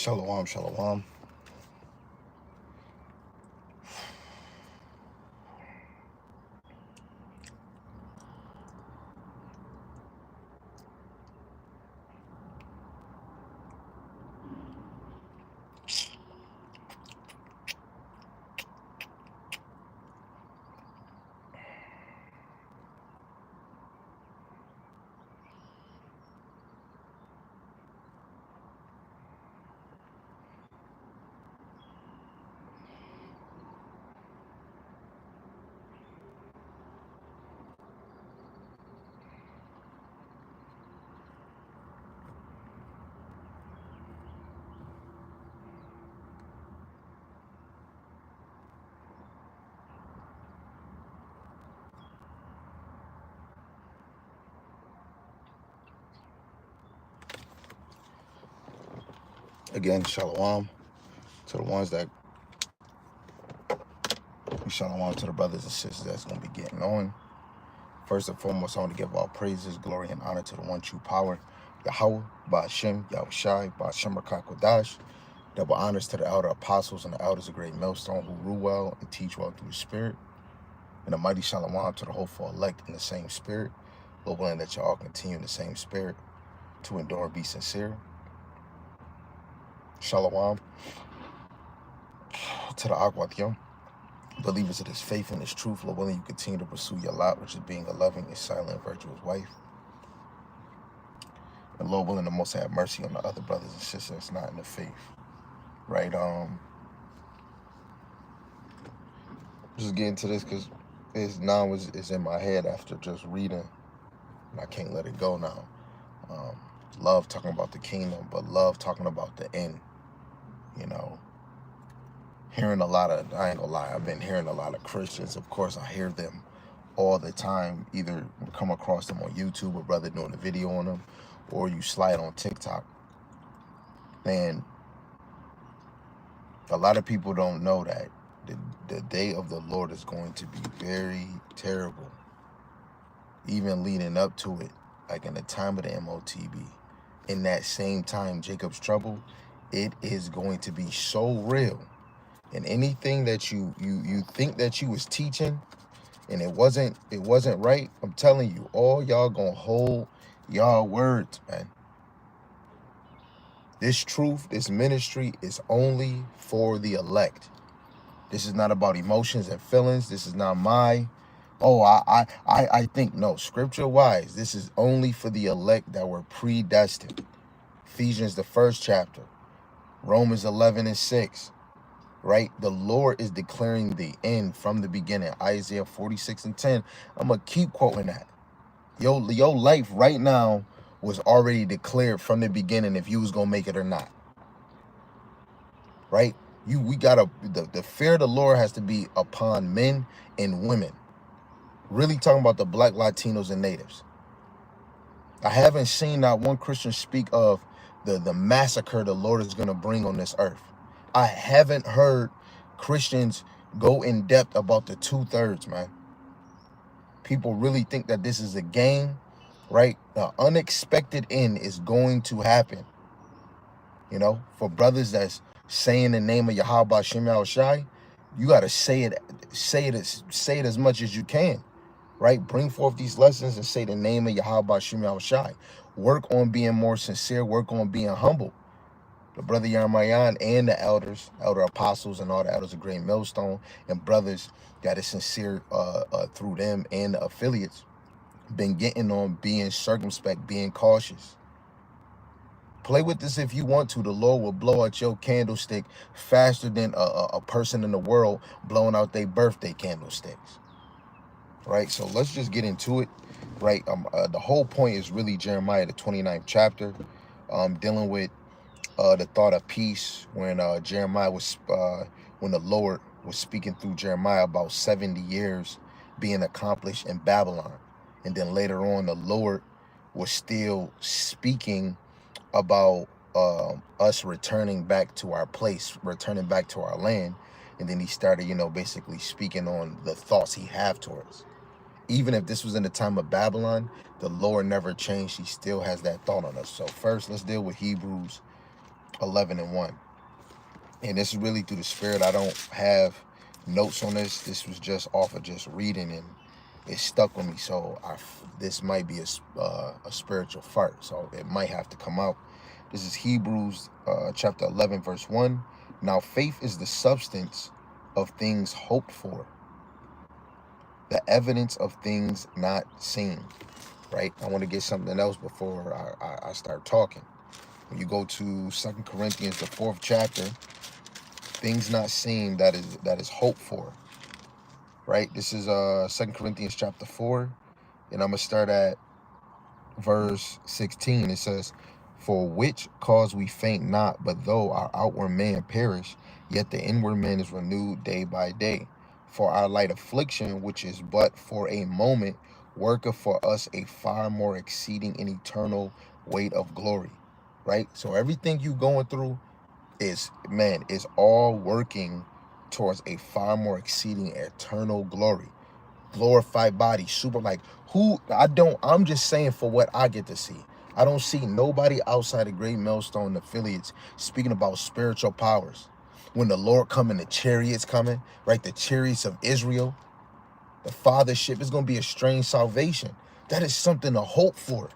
Shalom, shalom. Again, shalom to the ones that, shalom to the brothers and sisters that's going to be getting on. First and foremost, I want to give all praises, glory, and honor to the one true power, Yahawah, Bahasham, Yahawashi, Bahasham Kodash. Double honors to the elder apostles and the elders of great millstone who rule well and teach well through the spirit. And a mighty shalom to the hopeful elect in the same spirit. Lord willing that you all continue in the same spirit to endure and be sincere. Shalom to the Agwatyom, believers of this faith and this truth. Lord willing, you continue to pursue your lot, which is being a loving and silent, virtuous wife. And Lord willing, the Most have mercy on the other brothers and sisters that's not in the faith. Right? Just get into this because it's now is in my head after just reading, and I can't let it go now. Love talking about the kingdom, but love talking about the end. You know, hearing a lot of, I ain't gonna lie, I've been hearing a lot of Christians. Of course, I hear them all the time. Either come across them on YouTube, a brother doing a video on them, or you slide on TikTok. And a lot of people don't know that the day of the Lord is going to be very terrible. Even leading up to it, like in the time of the MOTB, in that same time, Jacob's trouble, it is going to be so real. And anything that you think that you was teaching and it wasn't right, I'm telling you, all y'all gonna hold y'all words, man. This truth, this ministry is only for the elect. This is not about emotions and feelings. This is not my, oh, I think, no, scripture wise, this is only for the elect that were predestined. Ephesians, the 1st chapter, Romans 11:6. Right? The Lord is declaring the end from the beginning. Isaiah 46:10. I'm going to keep quoting that. Your life right now was already declared from the beginning if you was going to make it or not. Right? We got to, the fear of the Lord has to be upon men and women. Really talking about the black Latinos and natives. I haven't seen not one Christian speak of the massacre the Lord is going to bring on this earth. I haven't heard Christians go in depth about the 2/3, man. People really think that this is a game, right? The unexpected end is going to happen. You know, for brothers that's saying the name of Yahawah Bahasham Yahawashi, you got to say it as much as you can, right? Bring forth these lessons and say the name of Yahawah Bahasham Yahawashi. Work on being more sincere. Work on being humble. The brother Yarmayan and the elders, elder apostles and all the elders of Great Millstone and brothers that is sincere through them and the affiliates, been getting on being circumspect, being cautious. Play with this if you want to. The Lord will blow out your candlestick faster than a person in the world blowing out their birthday candlesticks. Right? So let's just get into it. Right? The whole point is really Jeremiah, the 29th chapter, dealing with the thought of peace when Jeremiah was, when the Lord was speaking through Jeremiah about 70 years being accomplished in Babylon. And then later on, the Lord was still speaking about us returning back to our place, returning back to our land. And then he started, you know, basically speaking on the thoughts he have towards. Even if this was in the time of Babylon, the Lord never changed. He still has that thought on us. So first, let's deal with Hebrews 11 and 1. And this is really through the Spirit. I don't have notes on this. This was just off of just reading, and it stuck with me. So this might be a spiritual fart. So it might have to come out. This is Hebrews chapter 11, verse 1. Now faith is the substance of things hoped for, the evidence of things not seen. Right? I want to get something else before I start talking. When you go to 2 Corinthians, the 4th chapter, things not seen, that is hoped for. Right? This is 2 Corinthians chapter 4, and I'm gonna start at verse 16. It says, for which cause we faint not, but though our outward man perish, yet the inward man is renewed day by day. For our light affliction, which is but for a moment, worketh for us a far more exceeding and eternal weight of glory. Right? So everything you going through is all working towards a far more exceeding eternal glory. Glorified body, super, like, I'm just saying for what I get to see. I don't see nobody outside of Great Millstone affiliates speaking about spiritual powers. When the Lord coming, the chariots coming, right? The chariots of Israel, the fathership is going to be a strange salvation. That is something to hope for.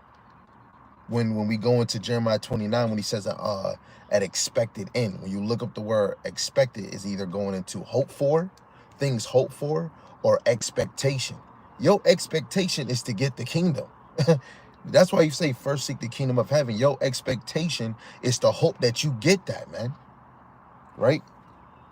When we go into Jeremiah 29, when he says at expected end, when you look up the word expected, is either going into hope for, things hoped for, or expectation. Your expectation is to get the kingdom. That's why you say first seek the kingdom of heaven. Your expectation is to hope that you get that, man. Right?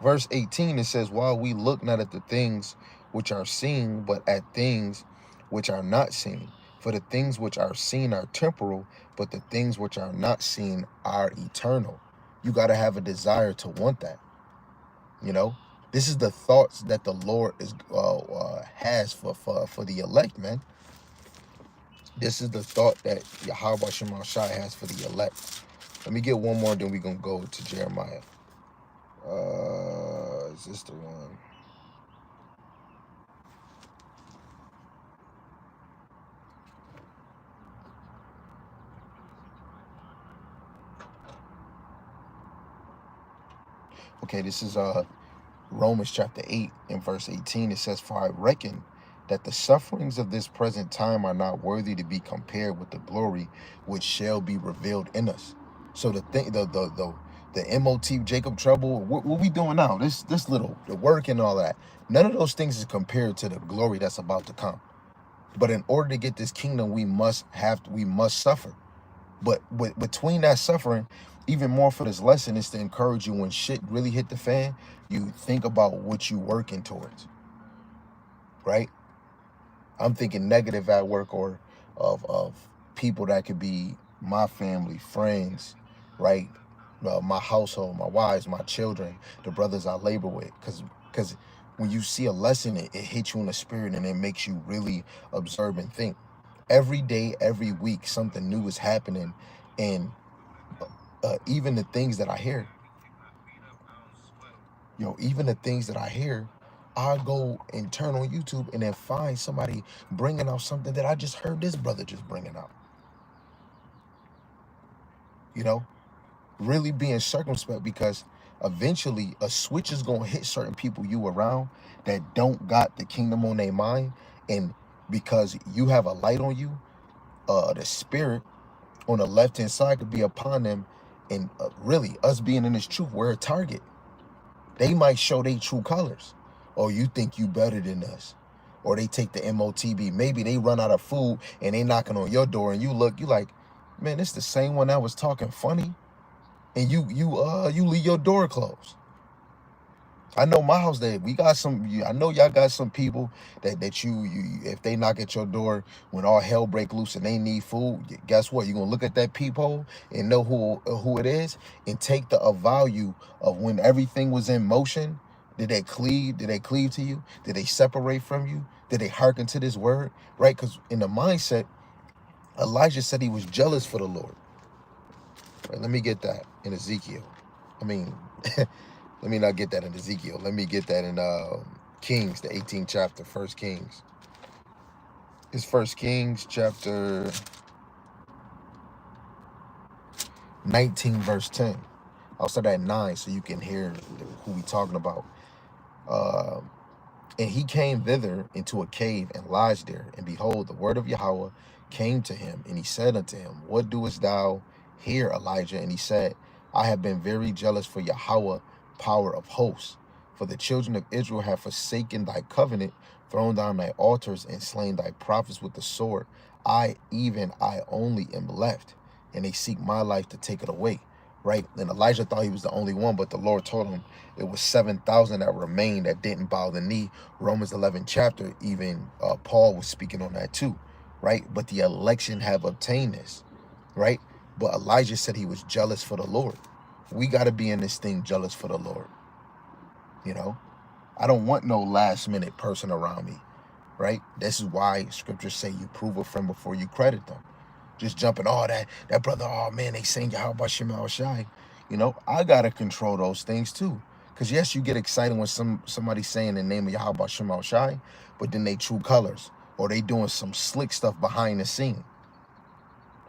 Verse 18, it says, while we look not at the things which are seen, but at things which are not seen. For the things which are seen are temporal, but the things which are not seen are eternal. You got to have a desire to want that. You know, this is the thoughts that the Lord has for the elect, man. This is the thought that Yahawashi has for the elect. Let me get one more, then we're going to go to Jeremiah. Is this the one? Okay, this is Romans chapter 8 and verse 18. It says, for I reckon that the sufferings of this present time are not worthy to be compared with the glory which shall be revealed in us. So the thing, the MOT, Jacob trouble, what we doing now? This little, the work and all that. None of those things is compared to the glory that's about to come. But in order to get this kingdom, we must suffer. But between that suffering, even more for this lesson is to encourage you when shit really hit the fan, you think about what you working towards, right? I'm thinking negative at work, or of people that could be my family, friends, right? My household, my wives, my children, the brothers I labor with. Because when you see a lesson, it hits you in the spirit, and it makes you really observe and think. Every day, every week, something new is happening. And even the things that I hear, even the things that I hear, I go and turn on YouTube and then find somebody bringing out something that I just heard this brother just bringing out. Really being circumspect, because eventually a switch is going to hit certain people you around that don't got the kingdom on their mind. And because you have a light on you, the spirit on the left-hand side could be upon them. And really, us being in this truth, we're a target. They might show their true colors. Oh, you think you better than us. Or they take the MOTB. Maybe they run out of food and they knocking on your door, and you look, you like, man, it's the same one that was talking funny. And you leave your door closed. I know my house, that we got some, I know y'all got some people that you if they knock at your door when all hell break loose and they need food, guess what? You're gonna look at that peephole and know who it is, and take the value of when everything was in motion. Did they cleave to you? Did they separate from you? Did they hearken to this word? Right? Because in the mindset, Elijah said he was jealous for the Lord. Right? Let me get that in Ezekiel. Let me not get that in Ezekiel. Let me get that in Kings, the 18th chapter, 1 Kings. It's 1 Kings chapter 19, verse 10. I'll start at 9 so you can hear who we talking about. Uh, and he came thither into a cave and lodged there. And behold, the word of Yahawah came to him, and he said unto him, What doest thou here, Elijah? And he said, I have been very jealous for Yahawah, power of hosts. For the children of Israel have forsaken thy covenant, thrown down thy altars, and slain thy prophets with the sword. I, even I only, am left, and they seek my life to take it away. Right? And Elijah thought he was the only one, but the Lord told him it was 7,000 that remained that didn't bow the knee. Romans 11 chapter, even Paul was speaking on that too, right? But the election have obtained this, right? But Elijah said he was jealous for the Lord. We got to be in this thing jealous for the Lord, you know? I don't want no last minute person around me, right? This is why scriptures say you prove a friend before you credit them. Just jumping, oh, that brother, oh man, they saying Bahasham Yahawashi. You know, I got to control those things too. Because yes, you get excited when somebody's saying the name of Bahasham Yahawashi, but then they true colors, or they doing some slick stuff behind the scene,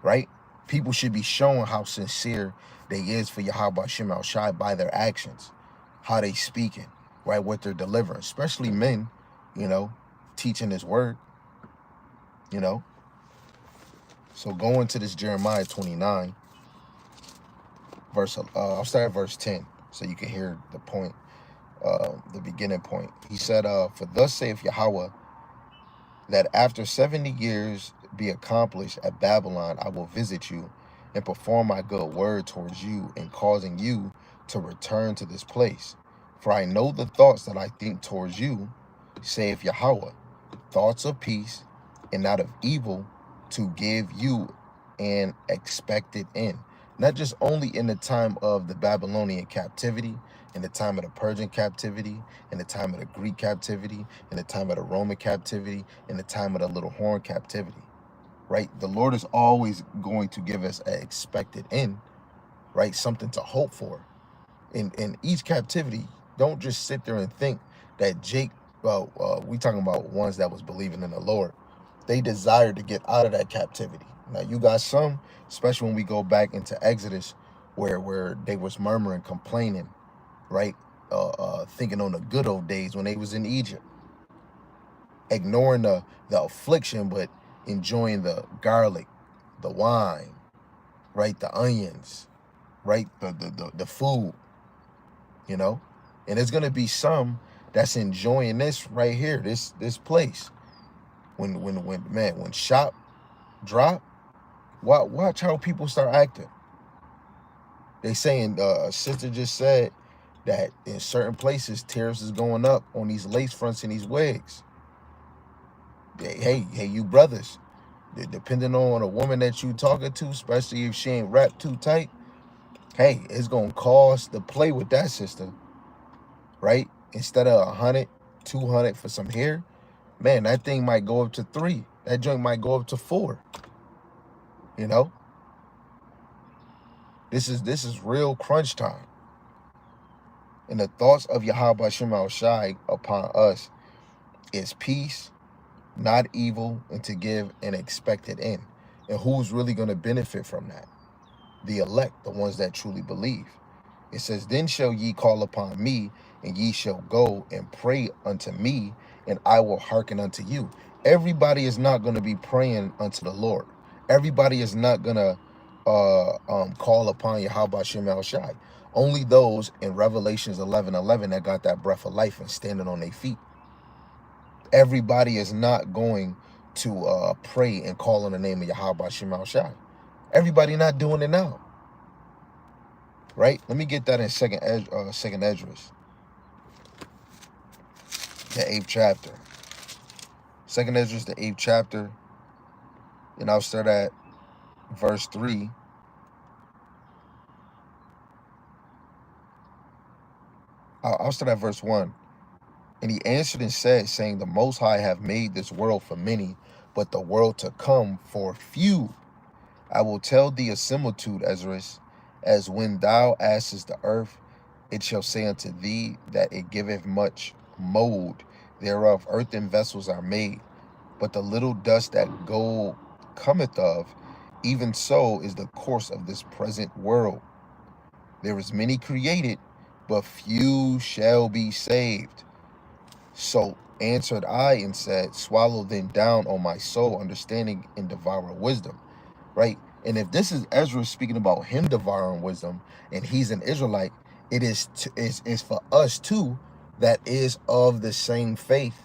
right? People should be showing how sincere they is for Bahasham Yahawashi by their actions, how they speaking, right? What they're delivering, especially men, you know, teaching his word, you know. So going to this Jeremiah 29, I'll start at verse 10 so you can hear the point, the beginning point. He said, For thus saith Yahawah, that after 70 years be accomplished at Babylon, I will visit you and perform my good word towards you in causing you to return to this place. For I know the thoughts that I think towards you, saith Yahawah, thoughts of peace and not of evil, to give you an expected end. Not just only in the time of the Babylonian captivity, in the time of the Persian captivity, in the time of the Greek captivity, in the time of the Roman captivity, in the time of the little horn captivity, right? The Lord is always going to give us an expected end, right? Something to hope for. In each captivity, don't just sit there and think that we talking about ones that was believing in the Lord. They desired to get out of that captivity. Now you got some, especially when we go back into Exodus, where they was murmuring, complaining, right? Thinking on the good old days when they was in Egypt, ignoring the affliction, but enjoying the garlic, the wine, right? The onions, right? The food, you know. And there's gonna be some that's enjoying this right here, this place. When shop drop, watch how people start acting. They saying, a sister just said that in certain places tariffs is going up on these lace fronts and these wigs. Hey, you brothers, depending on a woman that you talking to, especially if she ain't wrapped too tight, hey, it's gonna cost to play with that sister, right? Instead of 100, 200 for some hair, man, that thing might go up to 3. That joint might go up to 4. You know, this is real crunch time. And the thoughts of Bahasham Yahawashi upon us is peace, not evil, and to give an expected end. And who's really going to benefit from that? The elect, the ones that truly believe. It says, Then shall ye call upon me, and ye shall go and pray unto me, and I will hearken unto you. Everybody is not going to be praying unto the Lord. Everybody is not going to call upon Bahasham Yahawashi. Only those in Revelations 11:11 that got that breath of life and standing on their feet. Everybody is not going to pray and call on the name of Bahasham Yahawashi. Everybody not doing it now. Right? Let me get that in second Esdras, the 8th chapter. Second Esdras, the 8th chapter, and I'll start at verse 3. I'll start at verse 1. And he answered and said, saying, The Most High have made this world for many, but the world to come for few. I will tell thee a similitude, Esdras, as when thou askest the earth, it shall say unto thee that it giveth much mold thereof. Earthen vessels are made, but the little dust that gold cometh of, even so is the course of this present world. There is many created, but few shall be saved. So answered I and said, swallow them down, O my soul, understanding and devour wisdom. Right? And if this is Ezra speaking about him devouring wisdom, and he's an Israelite, it is for us too that is of the same faith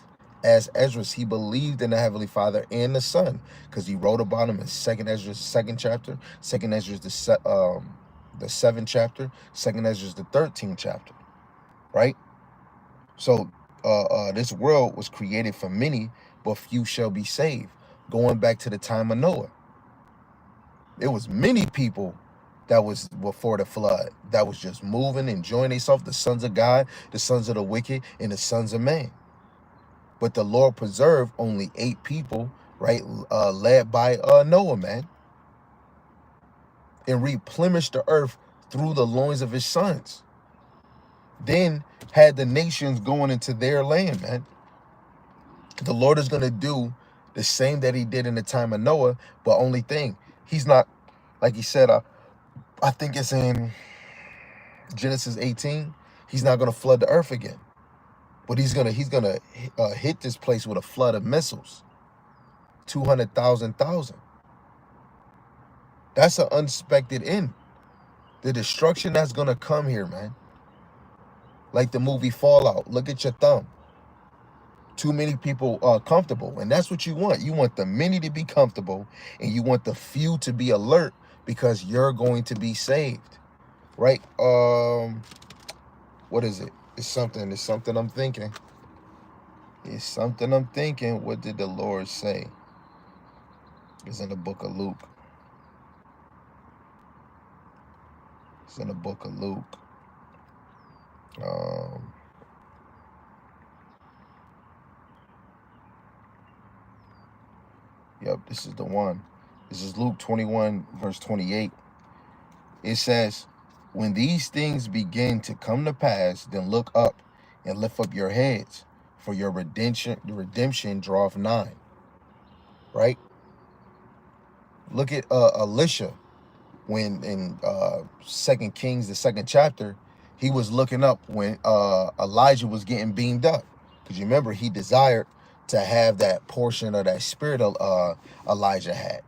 as Ezra. He believed in the Heavenly Father and the Son, because he wrote about him in Second Ezra, second chapter, Second Ezra, the seventh chapter, Second Ezra, the 13th chapter. Right? So this world was created for many, but few shall be saved. Going back to the time of Noah, there was many people that was before the flood that was just moving, enjoying themselves, the sons of God, the sons of the wicked, and the sons of man. But the Lord preserved only 8 people, right, led by Noah, man, and replenished the earth through the loins of his sons. Then had the nations going into their land, man. The Lord is going to do the same that he did in the time of Noah, but only thing, he's not, like he said, I think it's in Genesis 18, he's not going to flood the earth again, but he's gonna hit this place with a flood of missiles, 200,000. That's an unexpected end. The destruction that's gonna come here, man. Like the movie Fallout. Look at your thumb. Too many people are comfortable, and that's what you want. You want the many to be comfortable, and you want the few to be alert, because you're going to be saved, right? What is it? It's something I'm thinking. It's something I'm thinking. What did the Lord say? It's in the book of Luke. It's in the book of Luke. Yep, this is the one. This is Luke 21, verse 28. It says, when these things begin to come to pass, then look up and lift up your heads, for your redemption draweth nigh. Right? Look at Elisha, when in 2 Kings, the 2nd chapter, he was looking up when Elijah was getting beamed up. Because you remember, he desired to have that portion of that spirit Elijah had.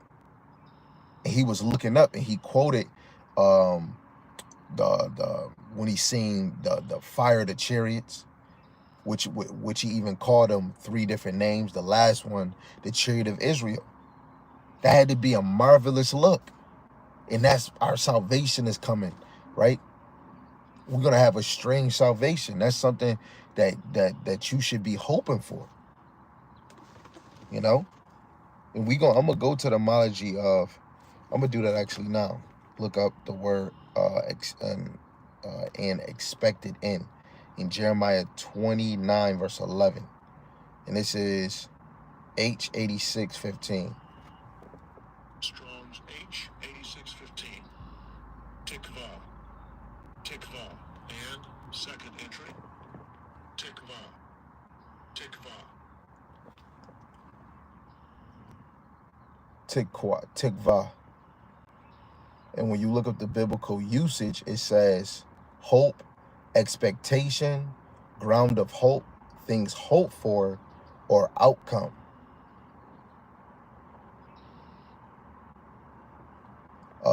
And he was looking up, and he quoted the when he seen the fire of the chariots, which he even called them 3 different names. The last one, the chariot of Israel. That had to be a marvelous look. And that's our salvation is coming, right? We're gonna have a strange salvation. That's something that you should be hoping for, you know. And I'm gonna go to the etymology of. I'm gonna do that actually now. Look up the word and expected end in Jeremiah 29 verse 11, and this is H8615. Strong's H8615. Tikva. Tikva. And second entry. Tikva. Tikva. Tikva. And when you look up the biblical usage, it says hope, expectation, ground of hope, things hoped for, or outcome.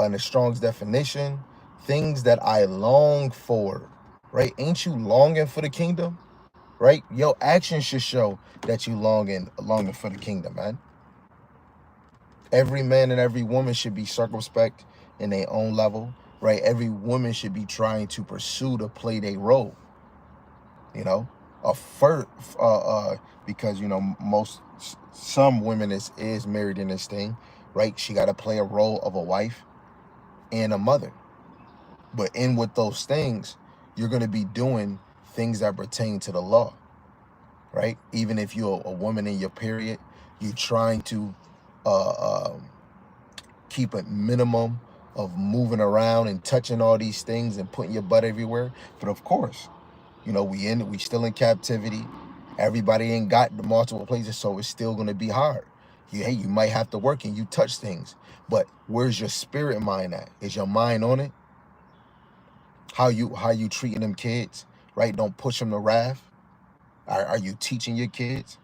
In the Strong's definition, things that I long for, right? Ain't you longing for the kingdom, right? Your actions should show that you longing for the kingdom, man. Every man and every woman should be circumspect in their own level, right? Every woman should be trying to pursue to play their role, you know, because you know some women is married in this thing, right? She got to play a role of a wife and a mother. But in with those things, you're going to be doing things that pertain to the law, right? Even if you're a woman in your period, you're trying to keep a minimum of moving around and touching all these things and putting your butt everywhere. But of course, you know, we still in captivity. Everybody ain't got the multiple places, so it's still going to be hard. You might have to work and you touch things, but where's your spirit mind at? Is your mind on it? How you treating them kids, right? Don't push them to wrath. Are you teaching your kids?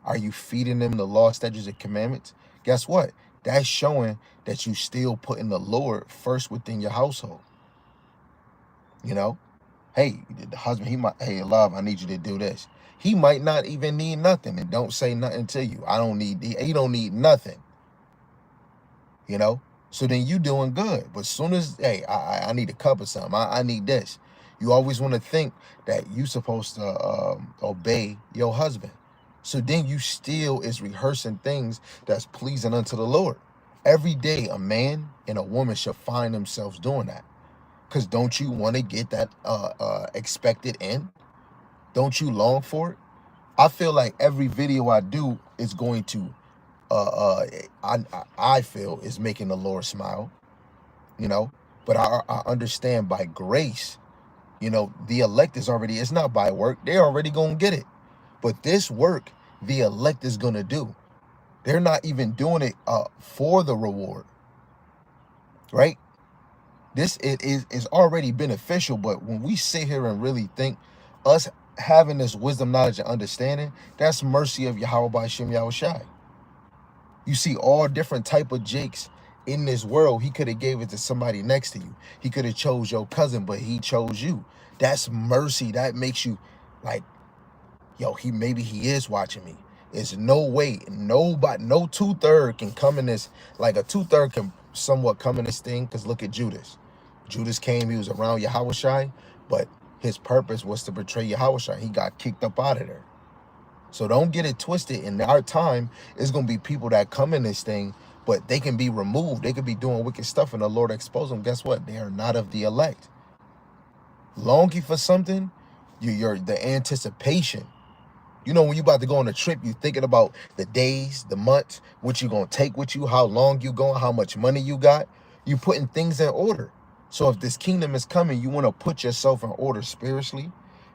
Are you feeding them the law, statutes, and commandments? Guess what? That's showing that you still putting the Lord first within your household. You know, hey, the husband, he might, hey, love, I need you to do this. He might not even need nothing and don't say nothing to you. I don't need, he don't need nothing, you know? So then you doing good. But as soon as, hey, I need a cup of something, I need this. You always want to think that you supposed to obey your husband. So then you still is rehearsing things that's pleasing unto the Lord. Every day, a man and a woman should find themselves doing that. Because don't you want to get that expected end? Don't you long for it? I feel like every video I do is going to, I feel is making the Lord smile, you know? But I understand by grace, you know, the elect is already, it's not by work. They're already going to get it. But this work, the elect is going to do. They're not even doing it for the reward, right? This is already beneficial, but when we sit here and really think, us having this wisdom, knowledge, and understanding, that's mercy of Yahawah Bahasham Yahawashi. You see all different type of Jakes in this world. He could have gave it to somebody next to you. He could have chose your cousin, but he chose you. That's mercy. That makes you like, yo, maybe he is watching me. There's no way, nobody, no 2/3 can come in this, like a 2/3 can somewhat come in this thing, because look at Judas. Judas came, he was around Yahawashi, but his purpose was to betray Yahawashi. He got kicked up out of there. So don't get it twisted. In our time, it's going to be people that come in this thing, but they can be removed. They could be doing wicked stuff, and the Lord expose them. Guess what? They are not of the elect. Longing for something, you're the anticipation. You know, when you about to go on a trip, you thinking about the days, the months, what you going to take with you, how long you going, how much money you got. You putting things in order. So if this kingdom is coming, you want to put yourself in order spiritually,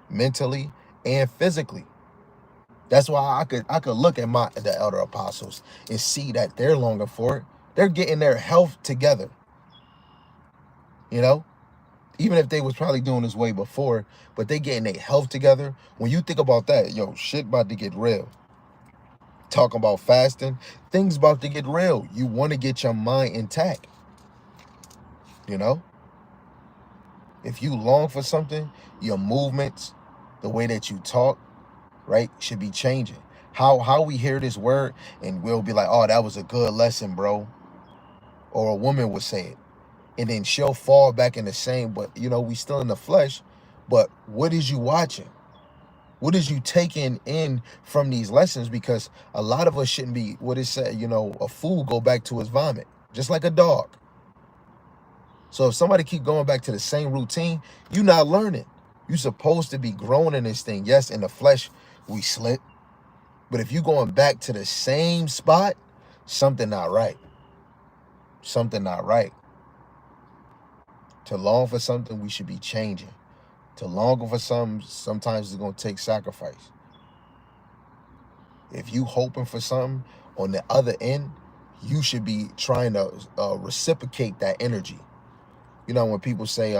mentally, and physically. That's why I could look at the elder apostles and see that they're longing for it. They're getting their health together. You know, even if they was probably doing this way before, but they getting their health together. When you think about that, yo, shit about to get real. Talking about fasting, things about to get real. You want to get your mind intact. You know, if you long for something, your movements, the way that you talk, right, should be changing. How we hear this word and we'll be like, oh, that was a good lesson, bro. Or a woman would say it. And then she'll fall back in the same, but you know, we still in the flesh. But what is you watching? What is you taking in from these lessons? Because a lot of us shouldn't be, what it said, you know, a fool go back to his vomit, just like a dog. So if somebody keep going back to the same routine, you're not learning. You're supposed to be growing in this thing. Yes, in the flesh, we slip. But if you're going back to the same spot, something not right. Something not right. To long for something, we should be changing. To long for something, sometimes it's going to take sacrifice. If you hoping for something, on the other end, you should be trying to reciprocate that energy. You know, when people say,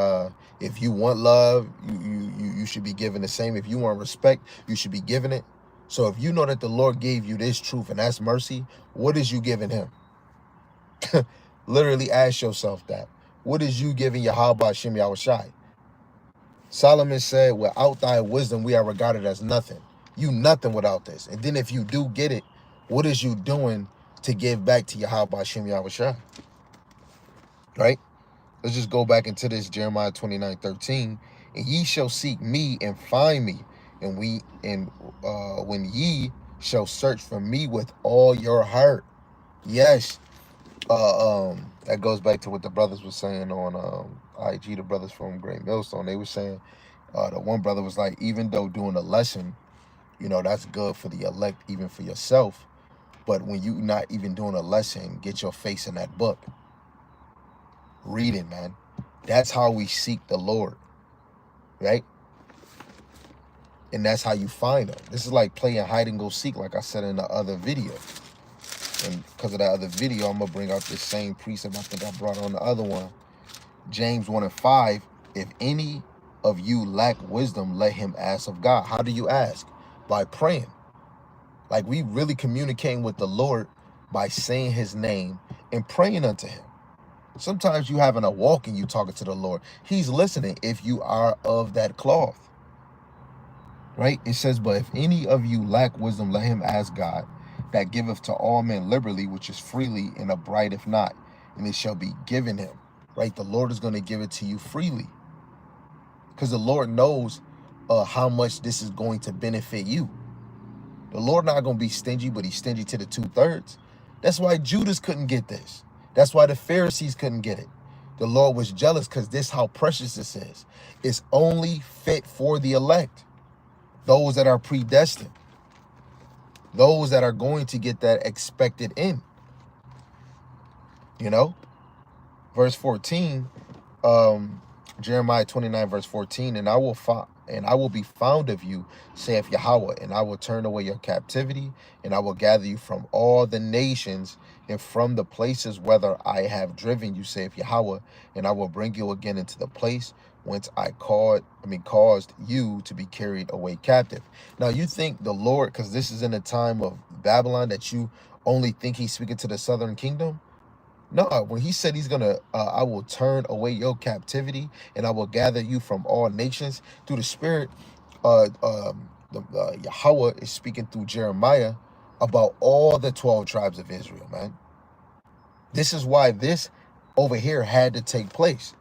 if you want love, you should be given the same. If you want respect, you should be given it. So if you know that the Lord gave you this truth and that's mercy, what is you giving him? Literally ask yourself that. What is you giving Yahawah Bahasham Yahawashi? Solomon said, without thy wisdom, we are regarded as nothing. You nothing without this. And then if you do get it, what is you doing to give back to Yahawah Bahasham Yahawashi? Right? Let's just go back into this, Jeremiah 29:13. And ye shall seek me and find me. And when ye shall search for me with all your heart. Yes. That goes back to what the brothers were saying on IG, the brothers from Great Millstone. They were saying, the one brother was like, even though doing a lesson, you know, that's good for the elect, even for yourself. But when you not even doing a lesson, get your face in that book. Read it, man. That's how we seek the Lord, right? And that's how you find him. This is like playing hide and go seek, like I said in the other video. And because of that other video, I'm going to bring out this same precept I think I brought on the other one. James 1:5. If any of you lack wisdom, let him ask of God. How do you ask? By praying. Like, we really communicating with the Lord by saying his name and praying unto him. Sometimes you having a walk and you talking to the Lord. He's listening if you are of that cloth. Right? It says, but if any of you lack wisdom, let him ask God, that giveth to all men liberally, which is freely, and upbraideth not, and it shall be given him. Right? The Lord is going to give it to you freely, because the Lord knows how much this is going to benefit you. The Lord not going to be stingy, but he's stingy to the 2/3. That's why Judas couldn't get this. That's why the Pharisees couldn't get it. The Lord was jealous, because this how precious this is. It's only fit for the elect, those that are predestined, those that are going to get that expected end. You know, verse 14, Jeremiah 29 verse 14, and I will be found of you, saith Yahawah, and I will turn away your captivity, and I will gather you from all the nations and from the places whither I have driven you, saith Yahawah, and I will bring you again into the place whence I caused you to be carried away captive. Now you think the Lord, because this is in the time of Babylon, that you only think he's speaking to the southern kingdom? No, when he said he's gonna, I will turn away your captivity, and I will gather you from all nations through the Spirit. Yahawah is speaking through Jeremiah about all the 12 tribes of Israel, man. This is why this over here had to take place.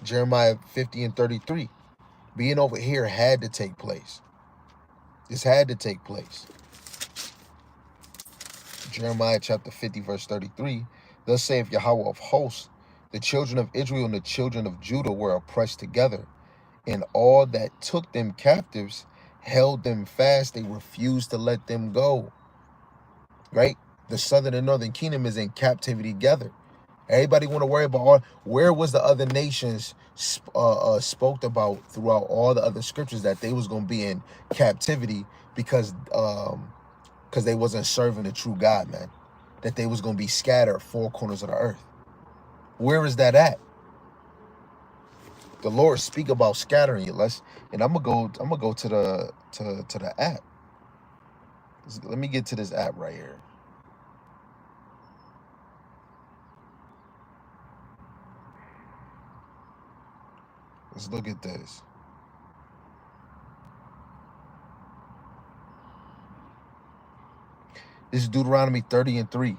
Jeremiah 50 and 33. Being over here had to take place. This had to take place. Jeremiah chapter 50, verse 33. Thus saith Yahawah of hosts, the children of Israel and the children of Judah were oppressed together, and all that took them captives held them fast. They refused to let them go. Right? The southern and northern kingdom is in captivity together. Everybody want to worry about where was the other nations spoke about throughout all the other scriptures that they was going to be in captivity because they wasn't serving the true God, man. That they was going to be scattered 4 corners of the earth. Where is that at? The Lord speak about scattering you. And I'm gonna go to the app. Let me get to this app right here. Let's look at this. This is Deuteronomy 30 and 3.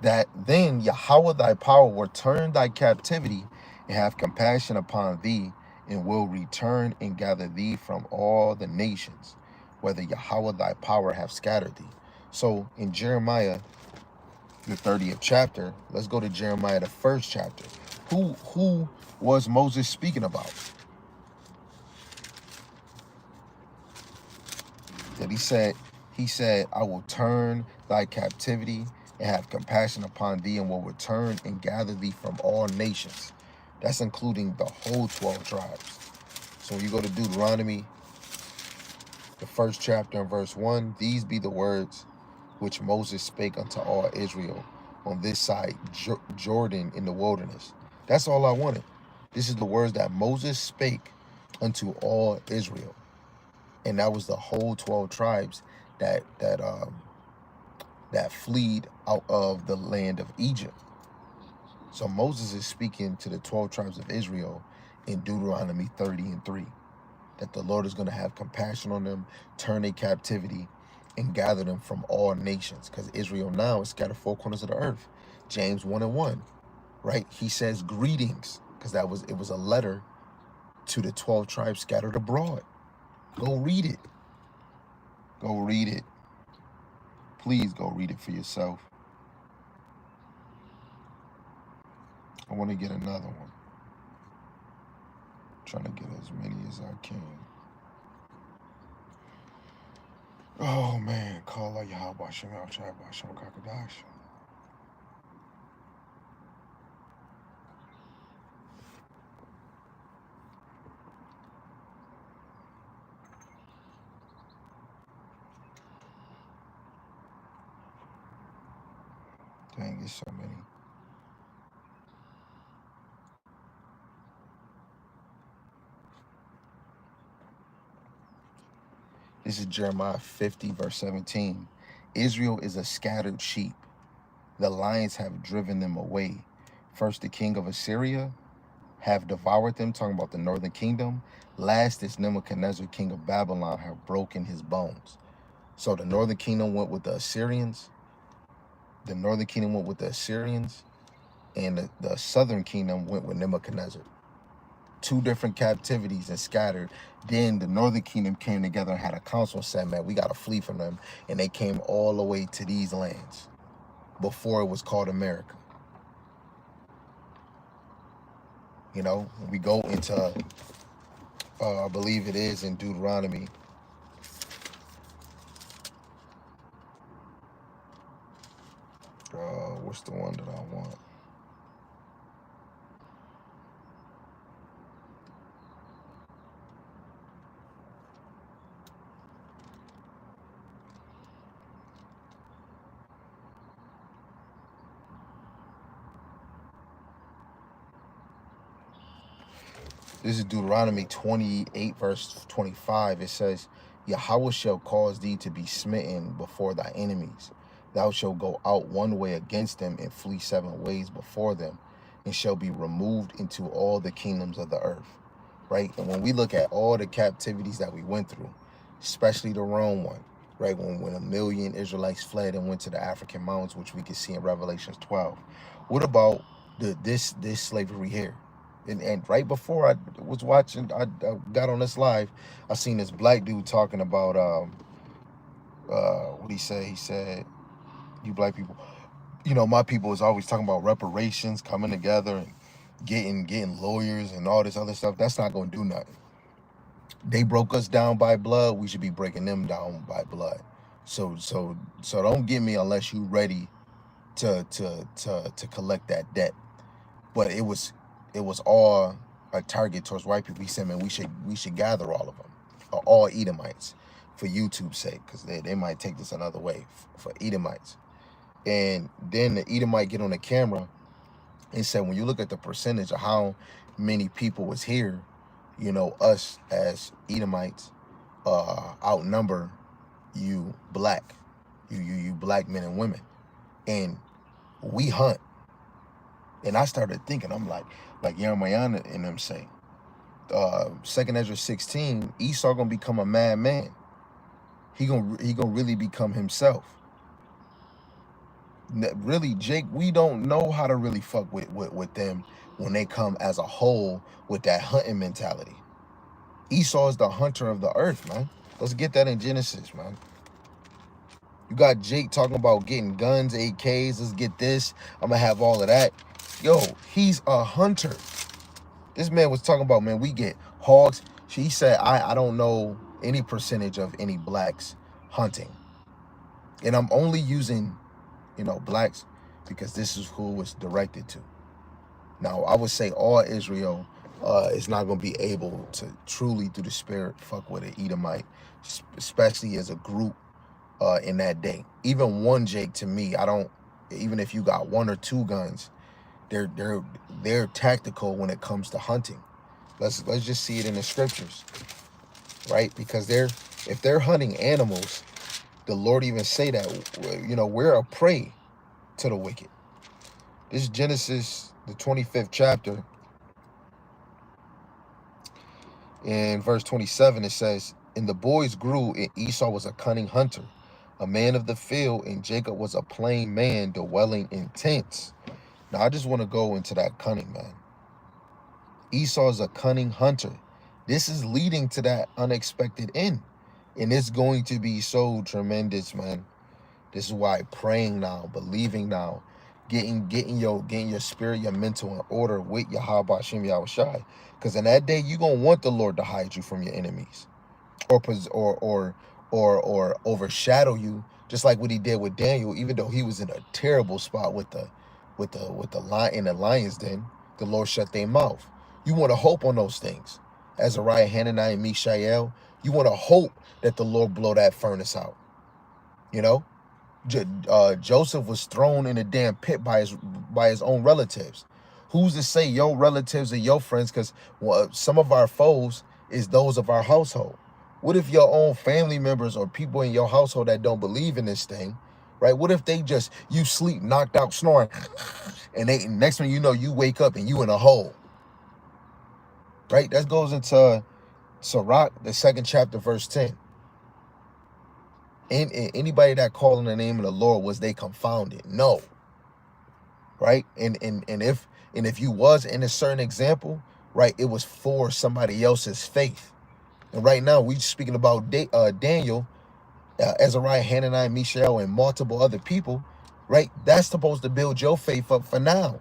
That then Yahawah thy power will turn thy captivity and have compassion upon thee, and will return and gather thee from all the nations, whether Yahawah thy power have scattered thee. So in Jeremiah, the 30th chapter, let's go to Jeremiah, the 1st chapter. Who was Moses speaking about? That he said, I will turn thy captivity and have compassion upon thee, and will return and gather thee from all nations. That's including the whole 12 tribes. So when you go to Deuteronomy, the 1st chapter and verse 1, these be the words which Moses spake unto all Israel on this side Jordan in the wilderness. That's all I wanted. This is the words that Moses spake unto all Israel. And that was the whole 12 tribes that fleed out of the land of Egypt. So Moses is speaking to the 12 tribes of Israel in Deuteronomy 30 and 3, that the Lord is going to have compassion on them, turn their captivity, and gather them from all nations, because Israel now is scattered 4 corners of the earth. James 1 and 1, right? He says greetings, because it was a letter to the 12 tribes scattered abroad. Go read it. Go read it. Please go read it for yourself. I want to get another one. I'm trying to get as many as I can. Oh man, call out Yahawashi, Bahasham, Kakadash. Dang, it's so many. This is Jeremiah 50, verse 17. Israel is a scattered sheep. The lions have driven them away. First, the king of Assyria have devoured them, talking about the northern kingdom. Last is Nebuchadnezzar, king of Babylon, have broken his bones. So the northern kingdom went with the Assyrians. The northern kingdom went with the Assyrians. And the southern kingdom went with Nebuchadnezzar. Two different captivities and scattered. Then the northern kingdom came together and had a council and said, man, we got to flee from them. And they came all the way to these lands before it was called America. You know, we go into, I believe it is in Deuteronomy. What's the one that I want? This is Deuteronomy 28, verse 25. It says, Yahawah shall cause thee to be smitten before thy enemies. Thou shalt go out one way against them and flee 7 ways before them, and shall be removed into all the kingdoms of the earth. Right? And when we look at all the captivities that we went through, especially the Rome one, right? When 1 million Israelites fled and went to the African mountains, which we can see in Revelations 12. What about this slavery here? And right before I was watching, I got on this live, I seen this black dude talking about what he said. He said, you black people, you know, my people is always talking about reparations, coming together and getting lawyers and all this other stuff. That's not going to do nothing. They broke us down by blood. We should be breaking them down by blood. So don't get me unless you ready to collect that debt. But it was all a target towards white people. He said, man, we should gather all of them, all Edomites, for YouTube's sake, because they might take this another way, for Edomites. And then the Edomite get on the camera and said, when you look at the percentage of how many people was here, you know, us as Edomites outnumber you black, you black men and women, and we hunt. And I started thinking, I'm like Yahawah and them say, 2nd Ezra 16, Esau gonna become a madman. He gonna really become himself. Really, Jake, we don't know how to really fuck with them when they come as a whole with that hunting mentality. Esau is the hunter of the earth, man. Let's get that in Genesis, man. You got Jake talking about getting guns, AKs. Let's get this. I'm gonna have all of that. Yo, he's a hunter. This man was talking about, man, we get hogs. He said, I don't know any percentage of any blacks hunting. And I'm only using, you know, blacks because this is who it's directed to. Now, I would say all Israel is not going to be able to truly, through the spirit, fuck with an Edomite, especially as a group in that day. Even one, Jake, to me, I don't, even if you got 1 or 2 guns, they're tactical when it comes to hunting. Let's just see it in the scriptures, right? Because if they're hunting animals, the Lord even say that, you know, we're a prey to the wicked. This is Genesis, the 25th chapter. In verse 27, it says, and the boys grew, and Esau was a cunning hunter, a man of the field, and Jacob was a plain man dwelling in tents. Now, I just want to go into that cunning, man. Esau is a cunning hunter. This is leading to that unexpected end. And it's going to be so tremendous, man. This is why praying now, believing now, getting your spirit, your mental in order with Yahawah, Bahasham, Yahawashi. Because in that day, you're going to want the Lord to hide you from your enemies. Or overshadow you, just like what he did with Daniel, even though he was in a terrible spot with the lion in the lion's den, the Lord shut their mouth. You want to hope on those things. Azariah, Hananiah, and Mishael, you want to hope that the Lord blow that furnace out. You know, Joseph was thrown in a damn pit by his own relatives. Who's to say your relatives are your friends? Because some of our foes is those of our household. What if your own family members or people in your household that don't believe in this thing, right? What if they just, you sleep, knocked out, snoring, and they next thing you know, you wake up and you in a hole, right? That goes into Sirach, the 2nd chapter, verse 10. And anybody that called on the name of the Lord, was they confounded? No, right? And if you was in a certain example, right, it was for somebody else's faith. And right now we speaking about Daniel, Azariah, Hananiah, Mishael, and multiple other people, right? That's supposed to build your faith up for now.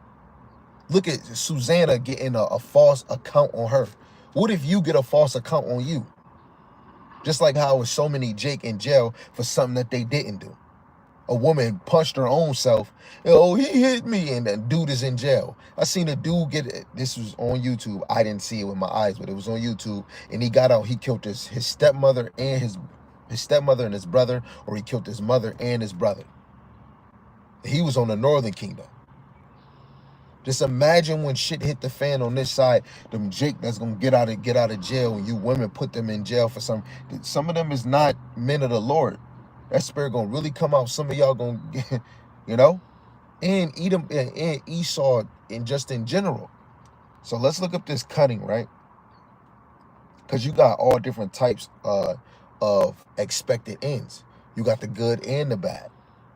Look at Susanna getting a false account on her. What if you get a false account on you? Just like how with so many Jake in jail for something that they didn't do. A woman punched her own self. Oh, he hit me, and the dude is in jail. I seen a dude get, this was on YouTube. I didn't see it with my eyes, but it was on YouTube. And he got out. He killed his stepmother and his stepmother and his brother, or he killed his mother and his brother. He was on the Northern Kingdom. Just imagine when shit hit the fan on this side, them Jake that's gonna get out of jail, and you women put them in jail for some of them is not men of the Lord. That spirit gonna really come out. Some of y'all gonna get, you know, and Edom and Esau, and just in general. So let's look up this cunning, right? Because you got all different types of expected ends. You got the good and the bad,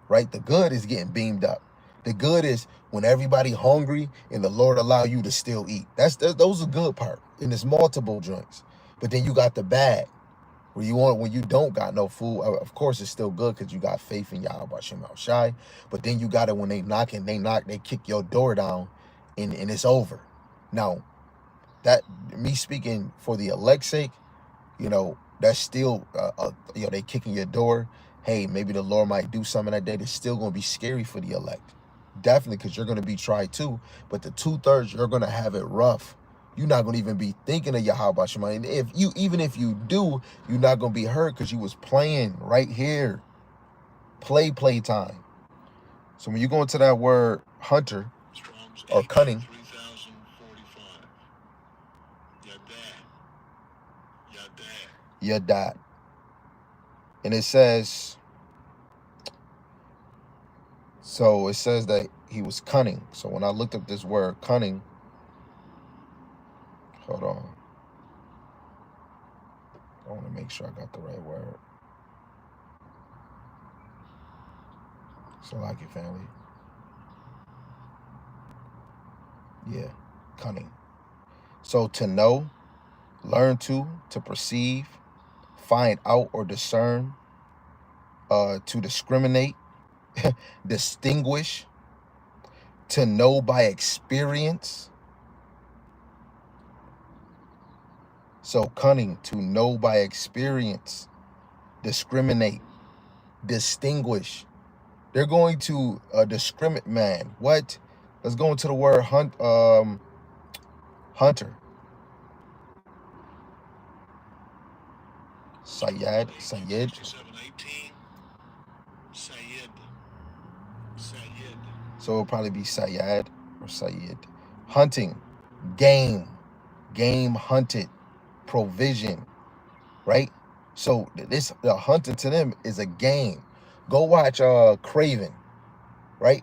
right? The good is getting beamed up. The good is when everybody hungry and the Lord allow you to still eat. Those are the good part. And there's multiple joints. But then you got the bad, where you want, when you don't got no food. Of course, it's still good because you got faith in Yahawashi. But then you got it when they kick your door down, and it's over. Now, that, me speaking for the elect's sake, you know, that's still, you know, they kicking your door. Hey, maybe the Lord might do something that day. It's still going to be scary for the elect. Definitely, because you're going to be tried too. But the 2/3, you're going to have it rough. You're not going to even be thinking of Yahawah. And even if you do, you're not going to be hurt because you was playing right here. Play time. So when you go into that word hunter or cunning, Yadad. And it says, so it says that he was cunning. So when I looked up this word cunning, hold on, I want to make sure I got the right word. So like it, family. Yeah, cunning. So to know, learn to perceive, find out or discern, to discriminate, distinguish, to know by experience. So cunning, to know by experience, discriminate, distinguish. They're going to discriminate, man. What? Let's go into the word hunter. Sayyid. So it'll probably be Sayyid or Sayyid. Hunting, game hunted, provision, right? So the hunting to them is a game. Go watch Craven, right?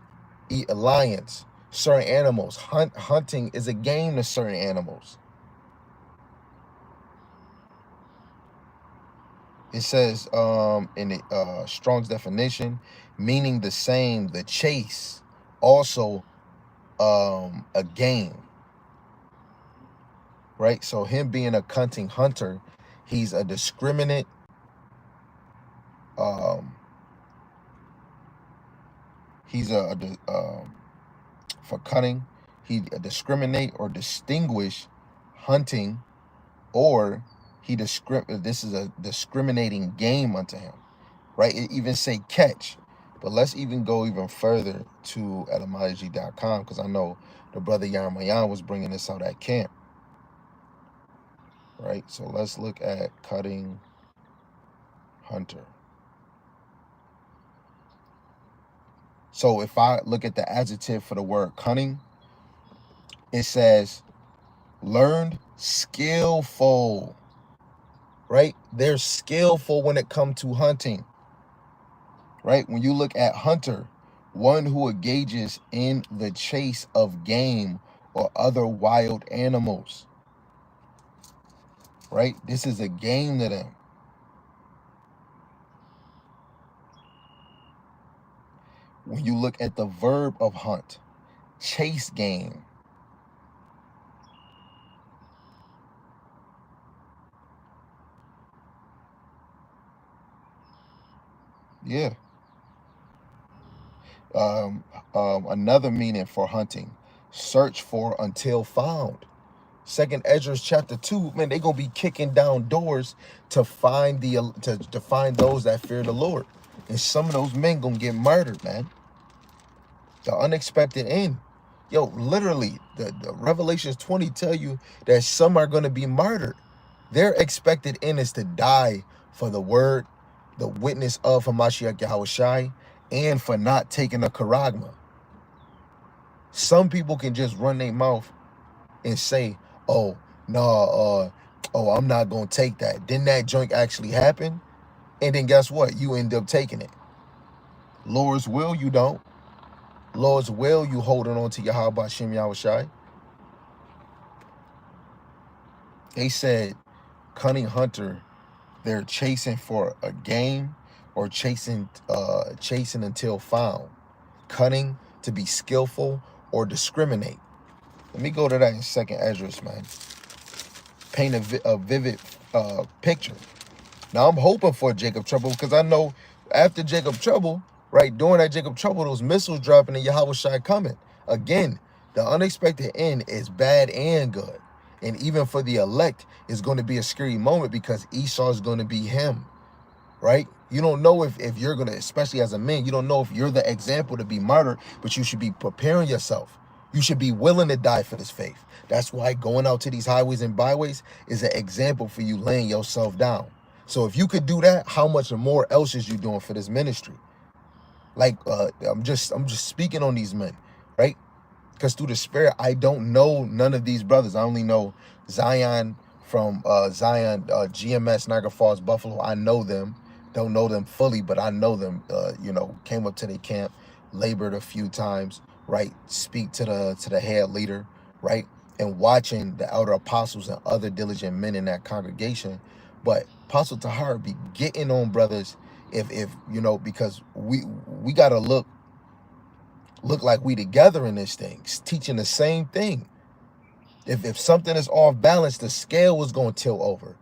Eat lions, certain animals. Hunting is a game to certain animals. It says in the Strong's definition, meaning the same, the chase, also a game, right? So him being a hunter, he's a discriminate, he's for cunning, he discriminate or distinguish hunting, or this is a discriminating game unto him, right? It even say catch. But let's even go even further to etymology.com, because I know the brother Yahawah was bringing this out at camp, right? So let's look at cutting hunter. So if I look at the adjective for the word cunning, it says learned, skillful, right? They're skillful when it comes to hunting, right? When you look at hunter, one who engages in the chase of game or other wild animals, right? This is a game to them. When you look at the verb of hunt, chase game. Yeah. Another meaning for hunting, search for until found. Second Ezra chapter 2, man, they gonna be kicking down doors to find to find those that fear the Lord. And some of those men gonna get murdered, man. The unexpected end. Yo, literally, the Revelations 20 tell you that some are gonna be murdered. Their expected end is to die for the word, the witness of Hamashiach Yahawashi, and for not taking a charagma. Some people can just run their mouth and say, oh, no, oh, I'm not going to take that. Then that joint actually happen. And then guess what? You end up taking it. Lord's will, you don't. Lord's will, you holding on to Bahasham Yahawashi. They said, cunning hunter, they're chasing for a game or chasing until found. Cunning, to be skillful or discriminate. Let me go to that in Second Ezra, man. Paint a vivid picture. Now I'm hoping for Jacob trouble because I know after Jacob trouble, right, during that Jacob trouble, those missiles dropping and Yahawashi coming. Again, the unexpected end is bad and good. And even for the elect, it's going to be a scary moment because Esau is going to be him, right? You don't know if you're going to, especially as a man, you don't know if you're the example to be martyred, but you should be preparing yourself. You should be willing to die for this faith. That's why going out to these highways and byways is an example for you laying yourself down. So if you could do that, how much more else is you doing for this ministry? Like, I'm just speaking on these men, right? Because through the Spirit, I don't know none of these brothers. I only know Zion from Zion, GMS, Niagara Falls, Buffalo. I know them. Don't know them fully, but I know them. Came up to their camp, labored a few times, right? Speak to the head leader, right? And watching the elder apostles and other diligent men in that congregation. But Apostle Tahar be getting on brothers if because we gotta look like we together in this thing, teaching the same thing. If something is off balance, the scale is going to tilt over.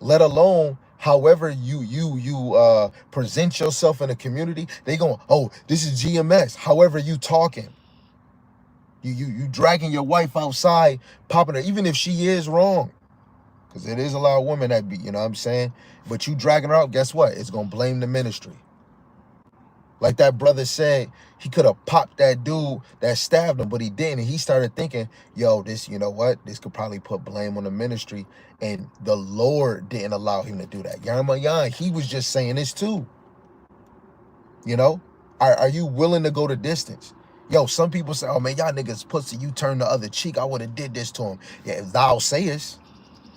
Let alone however you present yourself in the community, they going, oh, this is GMS. However you talking, you dragging your wife outside, popping her, even if she is wrong, because it is a lot of women that be, you know what I'm saying? But you dragging her out, guess what? It's going to blame the ministry. Like that brother said, he could have popped that dude that stabbed him, but he didn't. And he started thinking, yo, this, you know what? This could probably put blame on the ministry. And the Lord didn't allow him to do that. Yarmayan, he was just saying this too. You know? Are you willing to go the distance? Yo, some people say, oh man, y'all niggas pussy, you turn the other cheek. I would have did this to him. Yeah, if thou sayest.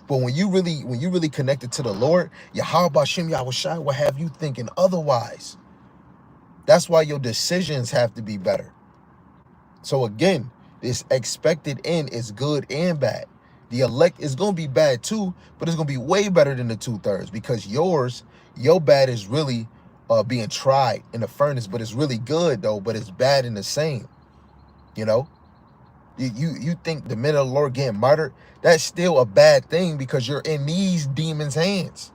But when you really connected to the Lord, Yahawah Shem Yahawashi will have you thinking otherwise. That's why your decisions have to be better. So again, this expected end is good and bad. The elect is going to be bad too, but it's going to be way better than the 2/3 because your bad is really being tried in the furnace, but it's really good though, but it's bad in the same. You know, you think the men of the Lord getting martyred, that's still a bad thing because you're in these demons' hands.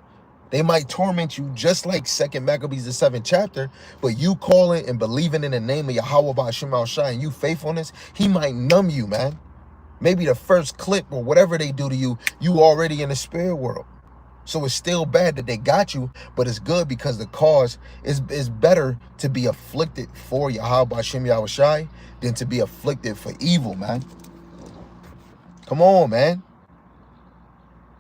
They might torment you just like 2 Maccabees, the 7th chapter, but you calling and believing in the name of Yahawah Bahasham Yahawashi and you faithfulness, he might numb you, man. Maybe the first clip or whatever they do to you, you already in the spirit world. So it's still bad that they got you, but it's good because the cause is better to be afflicted for Yahawah Bahasham Yahawashi than to be afflicted for evil, man. Come on, man.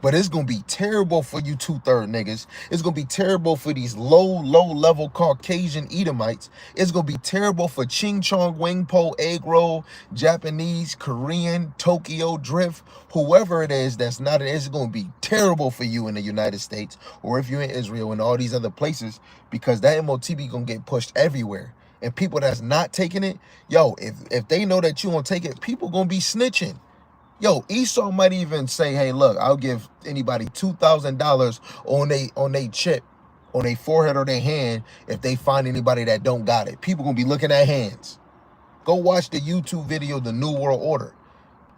But it's gonna be terrible for you 2/3 niggas. It's gonna be terrible for these low level Caucasian Edomites. It's gonna be terrible for Ching Chong, Wing Po, Egg Roll, Japanese, Korean, Tokyo Drift, whoever it is that's not. It's gonna be terrible for you in the United States, or if you're in Israel and all these other places, because that MOTB gonna get pushed everywhere. And people that's not taking it, yo, if they know that you gonna take it, people gonna be snitching. Yo, Esau might even say, hey, look, I'll give anybody $2,000 on they chip, on their forehead or their hand if they find anybody that don't got it. People gonna be looking at hands. Go watch the YouTube video, The New World Order.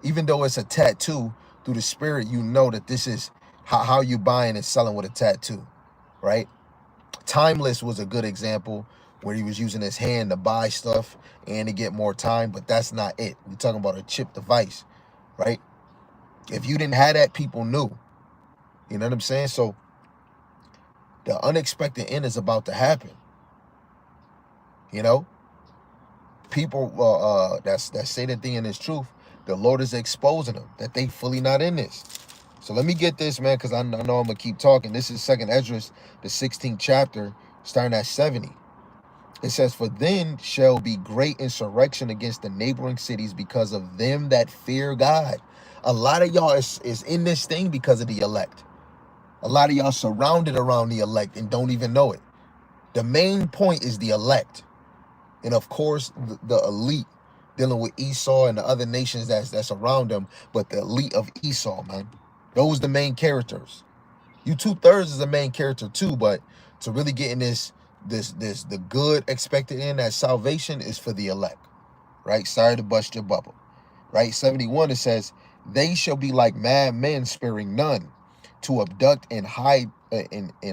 Even though it's a tattoo, through the spirit, you know that this is how you buying and selling with a tattoo, right? Timeless was a good example where he was using his hand to buy stuff and to get more time, but that's not it. We're talking about a chip device, right? If you didn't have that, people knew. You know what I'm saying? So the unexpected end is about to happen. You know, people that say that they in this truth, the Lord is exposing them that they fully not in this. So let me get this, man, because I know I'm gonna keep talking. This is 2nd Ezra, the 16th chapter, starting at 70. It says, for then shall be great insurrection against the neighboring cities because of them that fear God. A lot of y'all is in this thing because of the elect. A lot of y'all surrounded around the elect and don't even know it. The main point is the elect. And of course, the elite dealing with Esau and the other nations that's around them. But the elite of Esau, man, those the main characters. You 2/3 is the main character too, but to really get in the good expected end, that salvation is for the elect, right? Sorry to bust your bubble, right? 71, it says, they shall be like mad men, sparing none, to abduct and hide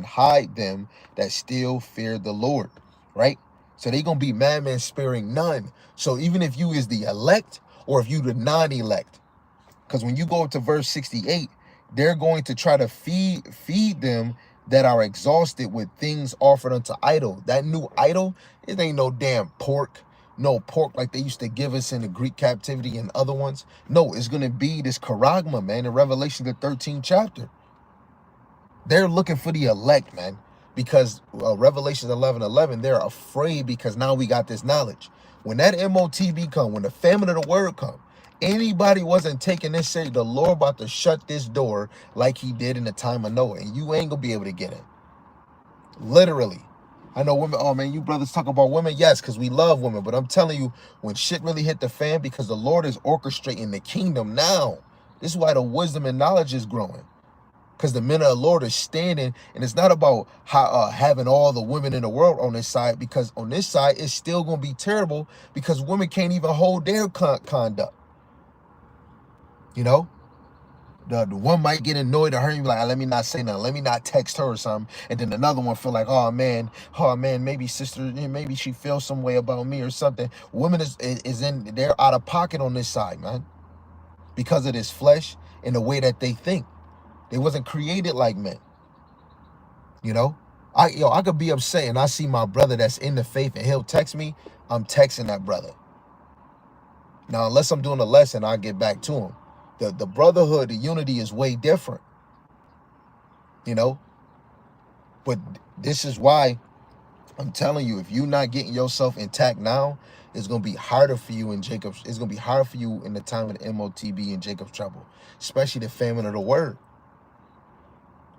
hide them that still fear the Lord, right? So they gonna be madmen sparing none. So even if you is the elect or if you the non-elect, because when you go up to verse 68, they're going to try to feed them that are exhausted with things offered unto idol. That new idol, it ain't no damn pork. No pork like they used to give us in the Greek captivity and other ones. No, it's going to be this charagma, man, in Revelation, the 13th chapter. They're looking for the elect, man, because Revelation 11:11, they're afraid because now we got this knowledge. When that MOTB come, when the famine of the word come, anybody wasn't taking this serious, the Lord about to shut this door like he did in the time of Noah, and you ain't gonna be able to get in. Literally. I know women, oh man, you brothers talk about women. Yes, because we love women, but I'm telling you, when shit really hit the fan, because the Lord is orchestrating the kingdom now. This is why the wisdom and knowledge is growing. Because the men of the Lord are standing, and it's not about how, having all the women in the world on this side, because on this side, it's still going to be terrible because women can't even hold their conduct. You know? The one might get annoyed at her and be like, let me not say nothing. Let me not text her or something. And then another one feel like, oh man, maybe sister, maybe she feels some way about me or something. Women they're out of pocket on this side, man. Because of this flesh and the way that they think. They wasn't created like men. You know? I could be upset and I see my brother that's in the faith and he'll text me. I'm texting that brother. Now, unless I'm doing a lesson, I'll get back to him. The brotherhood, the unity is way different. You know? But this is why I'm telling you, if you're not getting yourself intact now, it's going to be harder for you in Jacob's. It's going to be hard for you in the time of the MOTB and Jacob's trouble, especially the famine of the word.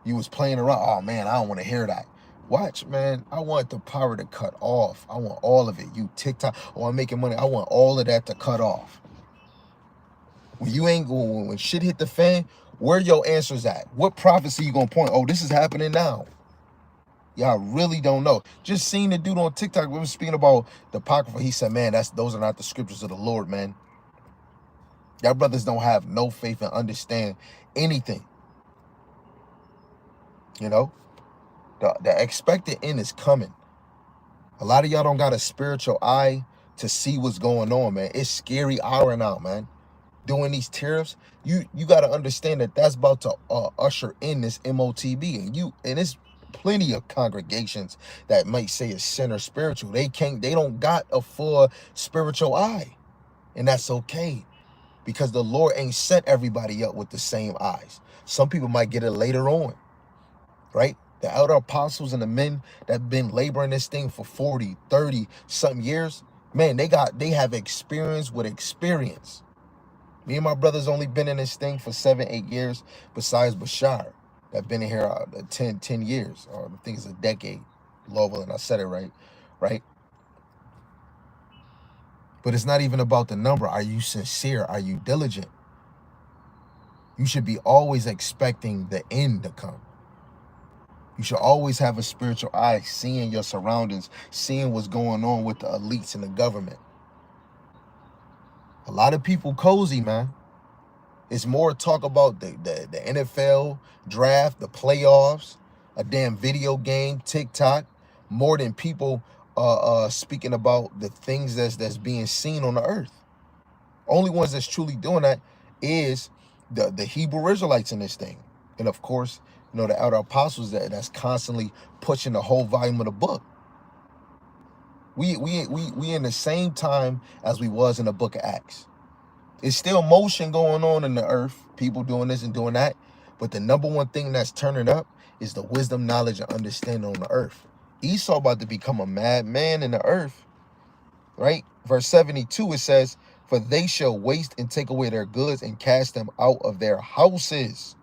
You was playing around. Oh, man, I don't want to hear that. Watch, man. I want the power to cut off. I want all of it. You TikTok, oh, I'm making money. I want all of that to cut off. When you ain't going, when shit hit the fan, where your answers at? What prophecy you going to point? Oh, this is happening now. Y'all really don't know. Just seen the dude on TikTok. We were speaking about the Apocrypha. He said, man, those are not the scriptures of the Lord, man. Y'all brothers don't have no faith and understand anything. You know? The expected end is coming. A lot of y'all don't got a spiritual eye to see what's going on, man. It's scary hour out, man. Doing these tariffs, you got to understand that that's about to usher in this MOTB, and it's plenty of congregations that might say it's center spiritual. They don't got a full spiritual eye, and that's okay. because the Lord ain't set everybody up with the same eyes. Some people might get it later on, right? The elder apostles and the men that been laboring this thing for 40, 30 something years, man, they have experience with experience. Me and my brother's only been in this thing for 7, 8 years, besides Bashar, that been in here 10 years, or I think it's a decade. Lowell, and I said it right, right? But it's not even about the number. Are you sincere? Are you diligent? You should be always expecting the end to come. You should always have a spiritual eye, seeing your surroundings, seeing what's going on with the elites and the government. A lot of people cozy, man. It's more talk about the NFL draft, the playoffs, a damn video game, TikTok, more than people speaking about the things that's being seen on the earth. Only ones that's truly doing that is the Hebrew Israelites in this thing. And of course, you know, the elder apostles that's constantly pushing the whole volume of the book. We in the same time as we was in the book of Acts. It's still motion going on in the earth, people doing this and doing that. But the number one thing that's turning up is the wisdom, knowledge, and understanding on the earth. Esau about to become a madman in the earth, right? Verse 72, it says, for they shall waste and take away their goods and cast them out of their houses.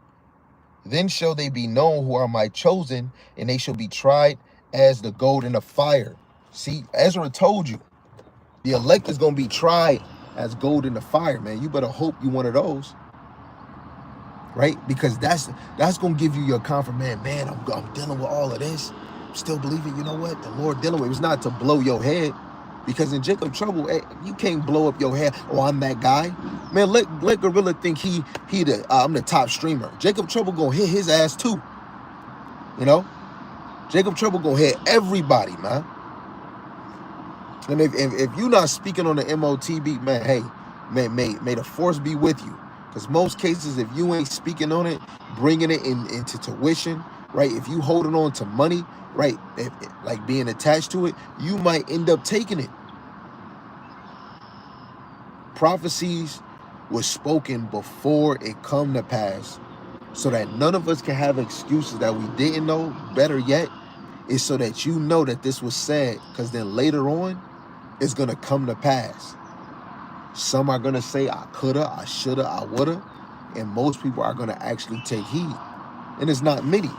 Then shall they be known who are my chosen, and they shall be tried as the gold in the fire. See, Ezra told you, the elect is going to be tried as gold in the fire, man. You better hope you one of those, right? Because that's going to give you your confirmation. Man, I'm dealing with all of this. I'm still believing, you know what? The Lord dealing with it. It's not to blow your head. Because in Jacob Trouble, you can't blow up your head. Oh, I'm that guy. Man, let Gorilla think I'm the top streamer. Jacob Trouble gonna hit his ass too. You know? Jacob Trouble gonna hit everybody, man. And if you're not speaking on the MOTB, man, hey, may the force be with you. Because most cases, if you ain't speaking on it, bringing it into tuition, right? If you holding on to money, right, like being attached to it, you might end up taking it. Prophecies was spoken before it come to pass, so that none of us can have excuses that we didn't know. Better yet, is so that you know that this was said, because then later on, it's going to come to pass. Some are going to say, I coulda, I shoulda, I woulda, and most people are going to actually take heed. And it's not many,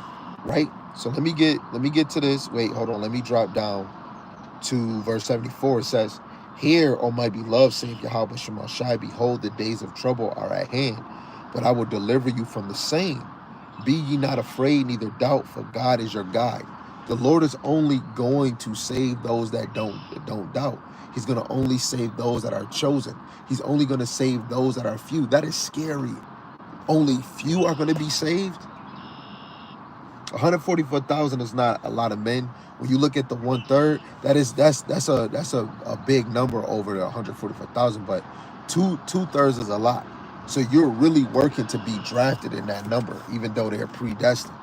right? So let me get to this. Wait, hold on. Let me drop down to verse 74. It says, hear, O my beloved, saith Yahawah Shemashai, behold, the days of trouble are at hand, but I will deliver you from the same. Be ye not afraid, neither doubt, for God is your guide. The Lord is only going to save those that don't doubt. He's going to only save those that are chosen. He's only going to save those that are few. That is scary. Only few are going to be saved. 144,000 is not a lot of men. When you look at the 1/3, that's a big number over the 144,000. But two-thirds is a lot. So you're really working to be drafted in that number, even though they're predestined.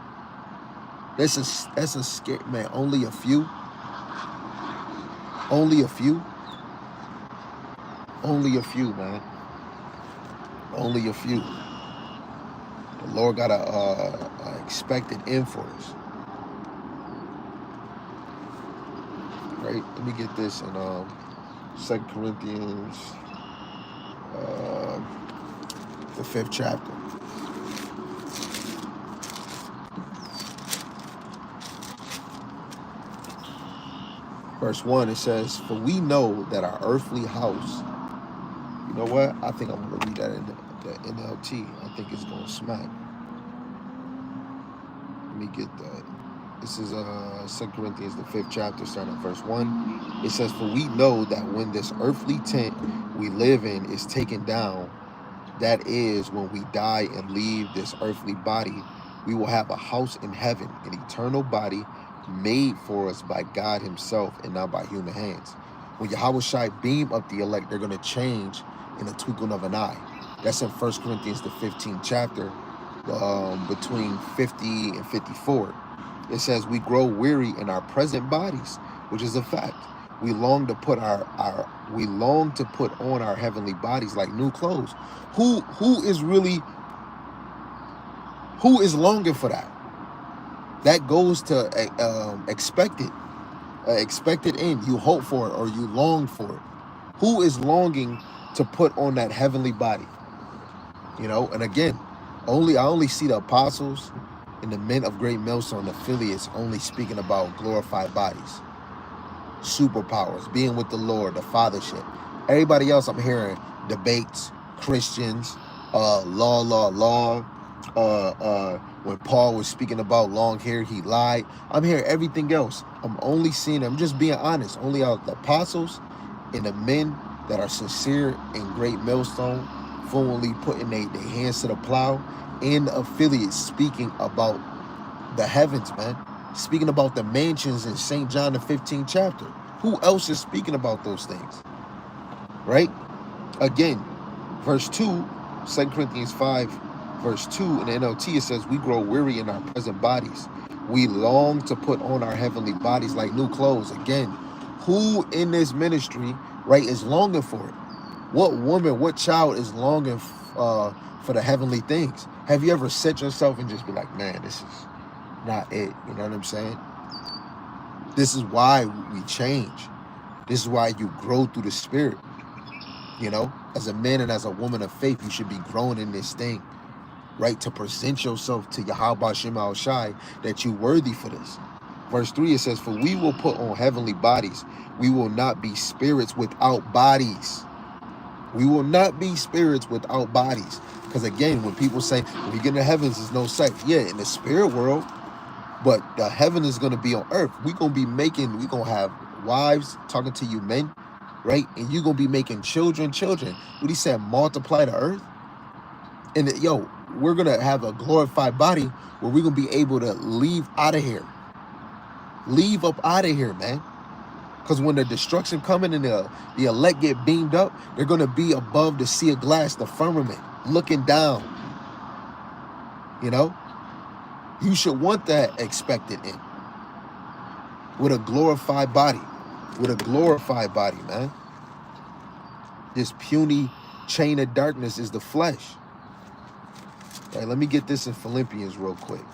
That's a scare, man. Only a few. Only a few. Only a few, man. Only a few. The Lord got a expected end for us. Right? Let me get this in 2 Corinthians, the 5th chapter. Verse 1, it says, for we know that our earthly house, you know what? I think I'm going to read that in the NLT. I think it's going to smack. Let me get that. This is 2 Corinthians, the 5th chapter, starting at verse 1. It says, for we know that when this earthly tent we live in is taken down, that is, when we die and leave this earthly body, we will have a house in heaven, an eternal body made for us by God himself and not by human hands. When Yahawashi beam up the elect, they're going to change in a twinkling of an eye. That's in 1 Corinthians, the 15th chapter, between 50 and 54. It says, we grow weary in our present bodies, which is a fact. We long to put We long to put on our heavenly bodies like new clothes. Who is longing for that? That goes to expected end. You hope for it or you long for it. Who is longing to put on that heavenly body? You know, and again, I only see the apostles and the men of great millstone affiliates only speaking about glorified bodies, superpowers, being with the Lord, the fathership. Everybody else I'm hearing debates, Christians, law. When Paul was speaking about long hair, he lied. I'm hearing everything else. I'm only seeing, I'm just being honest, only out the apostles and the men that are sincere and great millstone, fluently putting their hands to the plow, and the affiliates speaking about the heavens, man. Speaking about the mansions in St. John the 15th chapter. Who else is speaking about those things? Right? Again, verse 2, 2 Corinthians 5, verse 2 in the NLT, it says, we grow weary in our present bodies. We long to put on our heavenly bodies like new clothes. Again, who in this ministry, right, is longing for it? What woman, what child is longing for the heavenly things? Have you ever set yourself and just be like, man, this is not it? You know what I'm saying? This is why we change. This is why you grow through the Spirit. You know, as a man and as a woman of faith, you should be growing in this thing, right? To present yourself to Yahawashi that you're worthy for this. Verse 3, it says, for we will put on heavenly bodies. We will not be spirits without bodies. We will not be spirits without bodies. Because again, when people say, when you get in the heavens, there's no sex. Yeah, in the spirit world, but the heaven is going to be on earth. We're going to have wives talking to you men, right? And you're going to be making children. What he said, multiply the earth. And we're going to have a glorified body where we're going to be able to leave out of here. Leave up out of here, man. Because when the destruction coming and the elect get beamed up, they're going to be above the sea of glass, the firmament, looking down. You know? You should want that expected end. With a glorified body. Man. This puny chain of darkness is the flesh. All right, let me get this in Philippians real quick.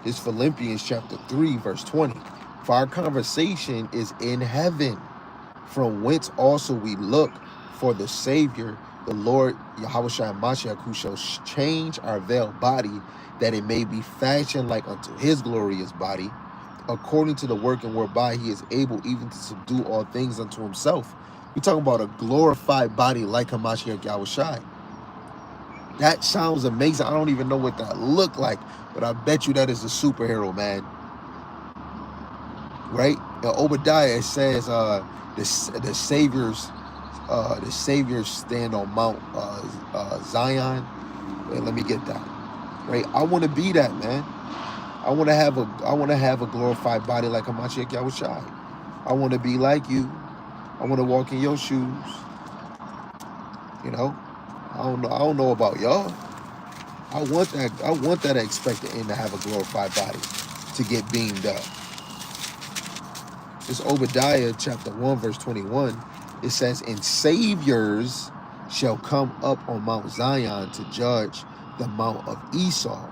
It's Philippians chapter 3, verse 20. For our conversation is in heaven, from whence also we look for the Savior, the Lord Yahawashi Mashiach, who shall change our veiled body, that it may be fashioned like unto his glorious body, according to the working whereby he is able even to subdue all things unto himself. We're talking about a glorified body like Hamashiach Yahawashi. That sounds amazing. I don't even know what that looked like, but I bet you that is a superhero, man. Right? In Obadiah, it says the Savior's stand on Mount Zion. Wait, let me get that. Right? I want to be that, man. I want to have a glorified body like Hamashiach Yahawashi. I want to be like you. I want to walk in your shoes. You know? I don't know about y'all. I want that expected end to have a glorified body, to get beamed up. It's Obadiah chapter 1, verse 21. It says, and saviors shall come up on Mount Zion to judge the Mount of Esau,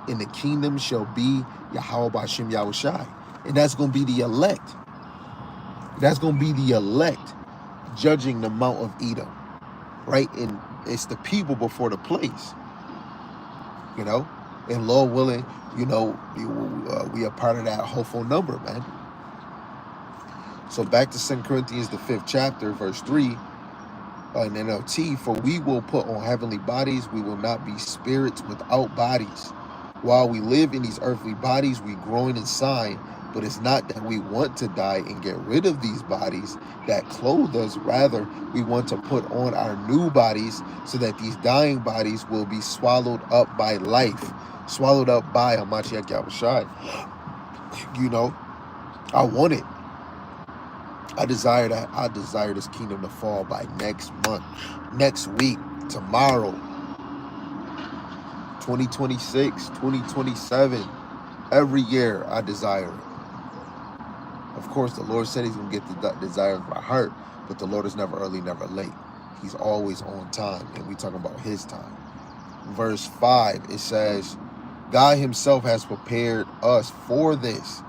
and the kingdom shall be Yahawah Bahasham Yahawashi. And that's going to be the elect. That's going to be the elect judging the Mount of Edom. Right? And it's the people before the place. You know? And Lord willing, you know, we are part of that hopeful number, man. So back to 2 Corinthians, the 5th chapter, verse 3, in NLT, for we will put on heavenly bodies, we will not be spirits without bodies. While we live in these earthly bodies, we groan and sigh, but it's not that we want to die and get rid of these bodies that clothe us. Rather, we want to put on our new bodies so that these dying bodies will be swallowed up by life, swallowed up by Hamashiach Yahawashi. You know, I want it. I desire this kingdom to fall by next month, next week, tomorrow, 2026, 2027, every year I desire it. Of course, the Lord said he's going to get the desire of my heart, but the Lord is never early, never late. He's always on time, and we talking about his time. Verse 5, it says, God himself has prepared us for this,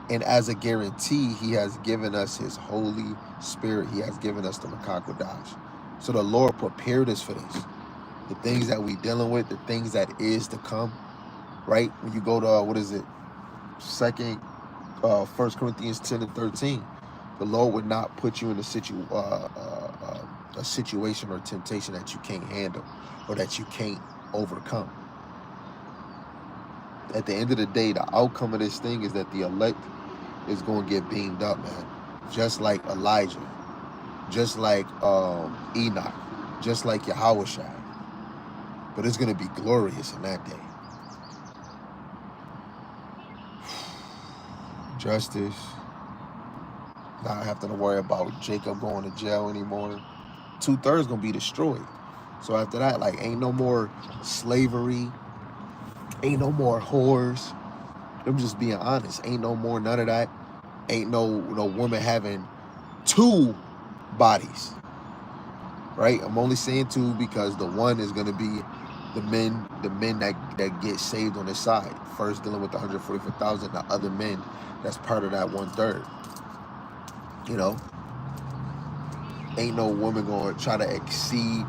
and as a guarantee, he has given us his Holy Spirit. He has given us the Makakodash. So the Lord prepared us for this. The things that we dealing with, the things that is to come, right? When you go to, what is it? Second 1 Corinthians 10 and 13, the Lord would not put you in a situation or temptation that you can't handle or that you can't overcome. At the end of the day, the outcome of this thing is that the elect is going to get beamed up, man. Just like Elijah, just like Enoch, just like Yahawashi. But it's going to be glorious in that day. Justice. Not having to worry about Jacob going to jail anymore. 2/3 gonna be destroyed. So after that, like, ain't no more slavery, ain't no more whores. I'm just being honest. Ain't no more none of that. Ain't no woman having 2 bodies. Right? I'm only saying 2 because the one is gonna be the men that get saved on the side. First dealing with the 144,000, the other men that's part of that 1/3. You know, ain't no woman going to try to exceed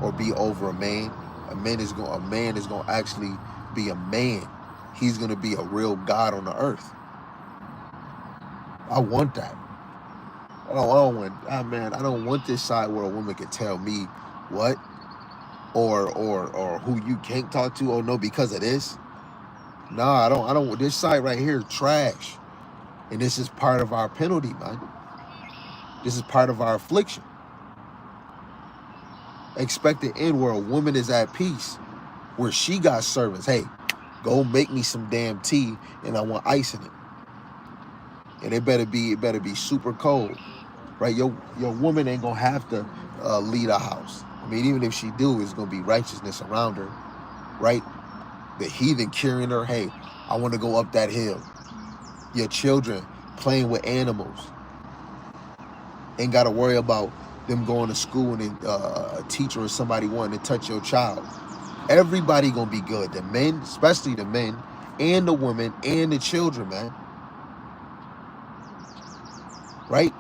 or be over a man. A man is going to actually be a man. He's going to be a real God on the earth. I want that. I don't want this side where a woman can tell me what or who you can't talk to. Oh no, because of this. No, I don't. This side right here, trash. And this is part of our penalty, man. This is part of our affliction. Expected end where a woman is at peace, where she got servants. Hey, go make me some damn tea, and I want ice in it. And it better be super cold, right? Your woman ain't gonna have to lead a house. I mean, even if she do, it's gonna be righteousness around her, right? The heathen carrying her. Hey, I want to go up that hill. Your children playing with animals. Ain't got to worry about them going to school and a teacher or somebody wanting to touch your child. Everybody gonna be good. The men, especially the men, and the women, and the children, man. Right?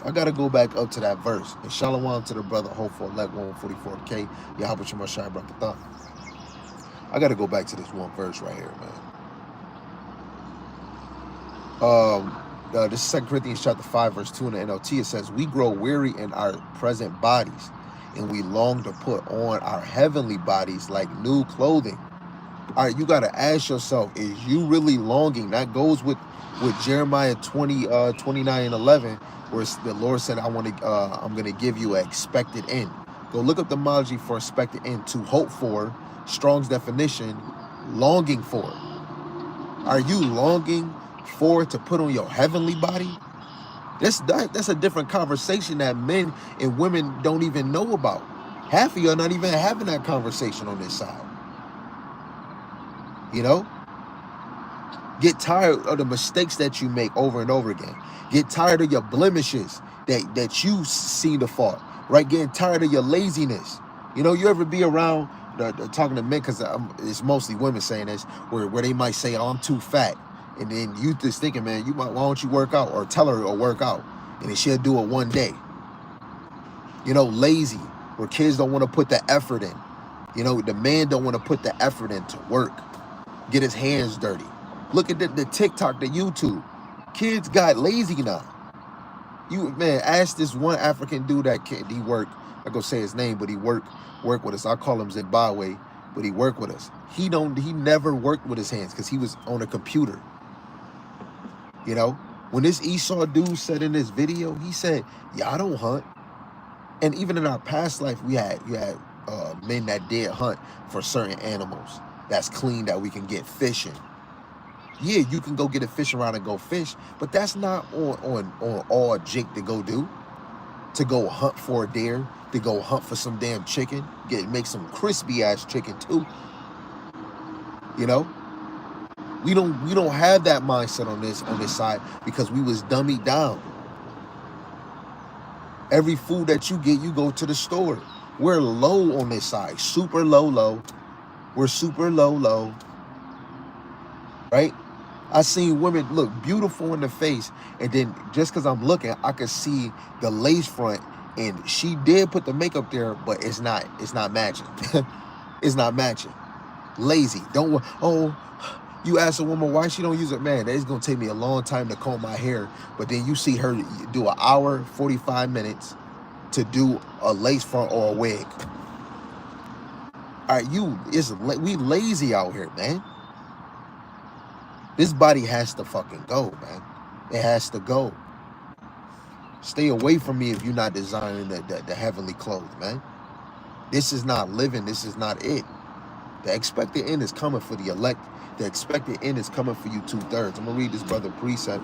I gotta go back up to that verse. And shalom to the brother, hopeful elect 144K. Yahawah Shemashai Brakatha. I gotta go back to this one verse right here, man. This is 2 Corinthians chapter 5, verse 2 in the NLT. It says, we grow weary in our present bodies, and we long to put on our heavenly bodies like new clothing. All right, you got to ask yourself, is you really longing? That goes with Jeremiah 29 and 11, where the Lord said, I'm going to give you an expected end. Go look up the etymology for expected end. To hope for, Strong's definition, longing for. Are you longing for to put on your heavenly body? That's a different conversation that men and women don't even know about. Half of you are not even having that conversation on this side. You know? Get tired of the mistakes that you make over and over again. Get tired of your blemishes that you see the fault. Right? Getting tired of your laziness. You know, you ever be around talking to men, because it's mostly women saying this, where they might say, oh, I'm too fat. And then you just thinking, man, why don't you work out? Or tell her to work out. And then she'll do it one day. You know, lazy, where kids don't want to put the effort in. You know, the man don't want to put the effort in to work. Get his hands dirty. Look at the TikTok, the YouTube. Kids got lazy now. Man, ask this one African dude that he work. I go say his name, but he work with us. I call him Zimbabwe, but he worked with us. He never worked with his hands because he was on a computer. You know, when this Esau dude said in this video, he said, yeah, I don't hunt. And even in our past life, you had men that did hunt for certain animals that's clean, that we can get fishing. Yeah, you can go get a fishing rod and go fish, but that's not on all Jake to go do. To go hunt for a deer, to go hunt for some damn chicken, make some crispy ass chicken too. You know, we don't have that mindset on this side because we was dummied down. Every food that you get, you go to the store. We're low on this side, super low. We're super low, right? I seen women look beautiful in the face, and then just because I'm looking, I could see the lace front, and she did put the makeup there, but it's not matching. It's not matching. Lazy. Don't. Oh, you ask a woman why she don't use it, man. It's gonna take me a long time to comb my hair, but then you see her do an hour, 45 minutes to do a lace front or a wig. All right, we lazy out here, man. This body has to fucking go, man. It has to go. Stay away from me if you're not designing the heavenly clothes, man. This is not living. This is not it. The expected end is coming for the elect. The expected end is coming for you 2/3. I'm going to read this brother precept.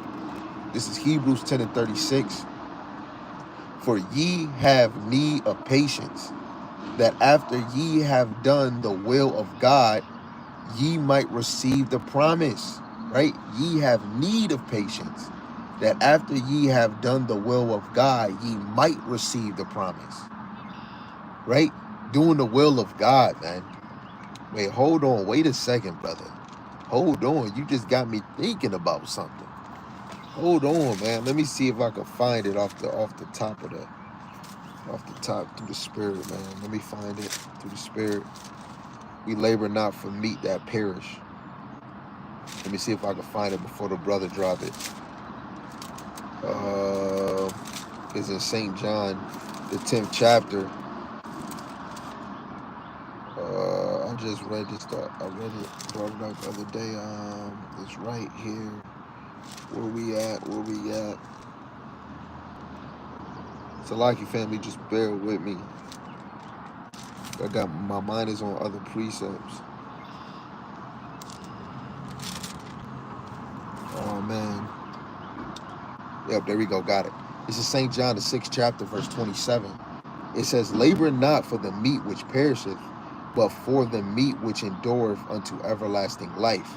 This is Hebrews 10:36. For ye have need of patience, that after ye have done the will of God, ye might receive the promise. Right? Ye have need of patience, that after ye have done the will of God, ye might receive the promise. Right? Doing the will of God, man. Wait, hold on. Wait a second, brother. Hold on. You just got me thinking about something. Hold on, man. Let me see if I can find it off the top through the spirit, man. Let me find it through the spirit. We labor not for meat that perish. Let me see if I can find it before the brother drop it. It's in St. John, the 10th chapter. I just read this. I read it, brought it up the other day. It's right here. Where we at? So, like you family, just bear with me. I got my mind is on other precepts. Oh man. Yep, there we go. Got it. This is St. John, the 6th chapter, verse 27. It says, labor not for the meat which perisheth, but for the meat which endureth unto everlasting life,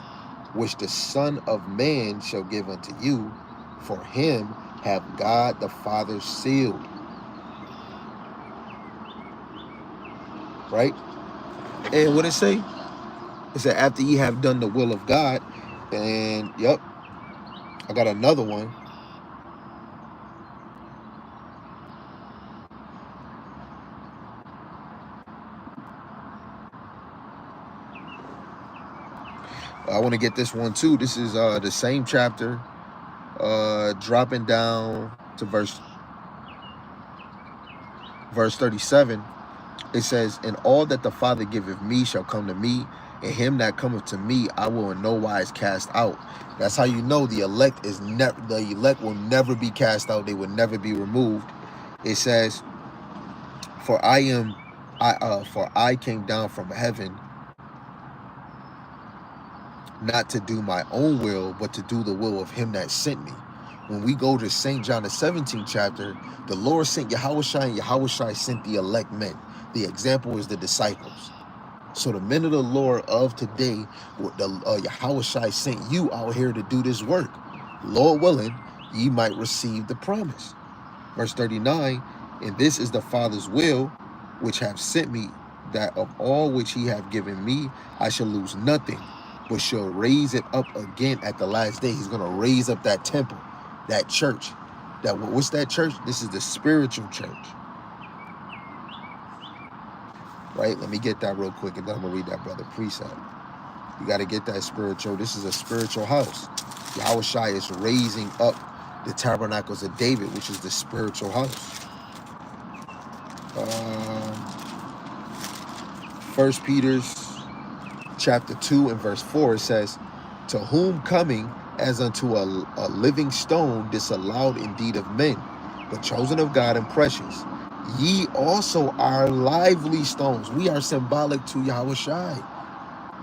which the Son of Man shall give unto you. For him have God the Father sealed. Right? And what it say? It said, after ye have done the will of God. And yep, I got another one. I want to get this one too. This is the same chapter, dropping down to verse 37. It says, and all that the Father giveth me shall come to me, and him that cometh to me I will in no wise cast out. That's how you know the elect is never, the elect will never be cast out. They will never be removed. It says, for I came down from heaven, not to do my own will, but to do the will of him that sent me. When we go to St. John, the 17th chapter, the Lord sent Yahawashi, and Yahawashi sent the elect men. The example is the disciples. So the men of the Lord of today, the Yahawashi sent you out here to do this work. Lord willing, ye might receive the promise. Verse 39, and this is the Father's will, which have sent me, that of all which he have given me, I shall lose nothing, but shall raise it up again at the last day. He's going to raise up that temple, that church. What's that church? This is the spiritual church. Right? Let me get that real quick, and then I'm going to read that brother precept. You got to get that spiritual. This is a spiritual house. Yahawashi is raising up the tabernacles of David, which is the spiritual house. 1 Peter chapter 2 and verse 4, it says, to whom coming as unto a living stone, disallowed indeed of men, but chosen of God and precious, ye also are lively stones. We are symbolic to Yahawashi.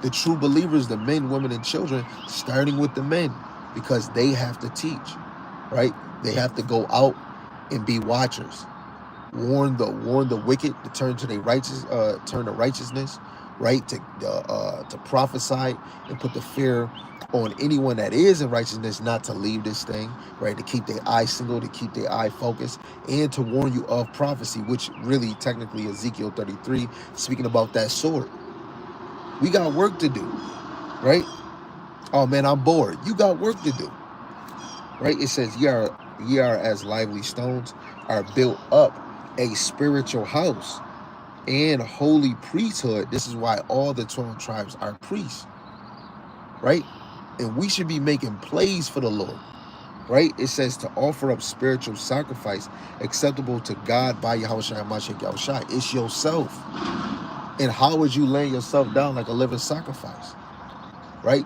The true believers, the men, women, and children, starting with the men, because they have to teach, right? They have to go out and be watchers. Warn the wicked to turn to their righteousness, right? To prophesy and put the fear on anyone that is in righteousness not to leave this thing, right? To keep their eye single, to keep their eye focused, and to warn you of prophecy, which really technically Ezekiel 33, speaking about that sword. We got work to do, right? Oh man, I'm bored. You got work to do, right? It says, ye are as lively stones, are built up a spiritual house and holy priesthood. This is why all the 12 tribes are priests, right? And we should be making plays for the Lord, right? It says to offer up spiritual sacrifice acceptable to God by Yahawashi Mashiach Yahawashi. It's yourself. And how would you lay yourself down like a living sacrifice, right?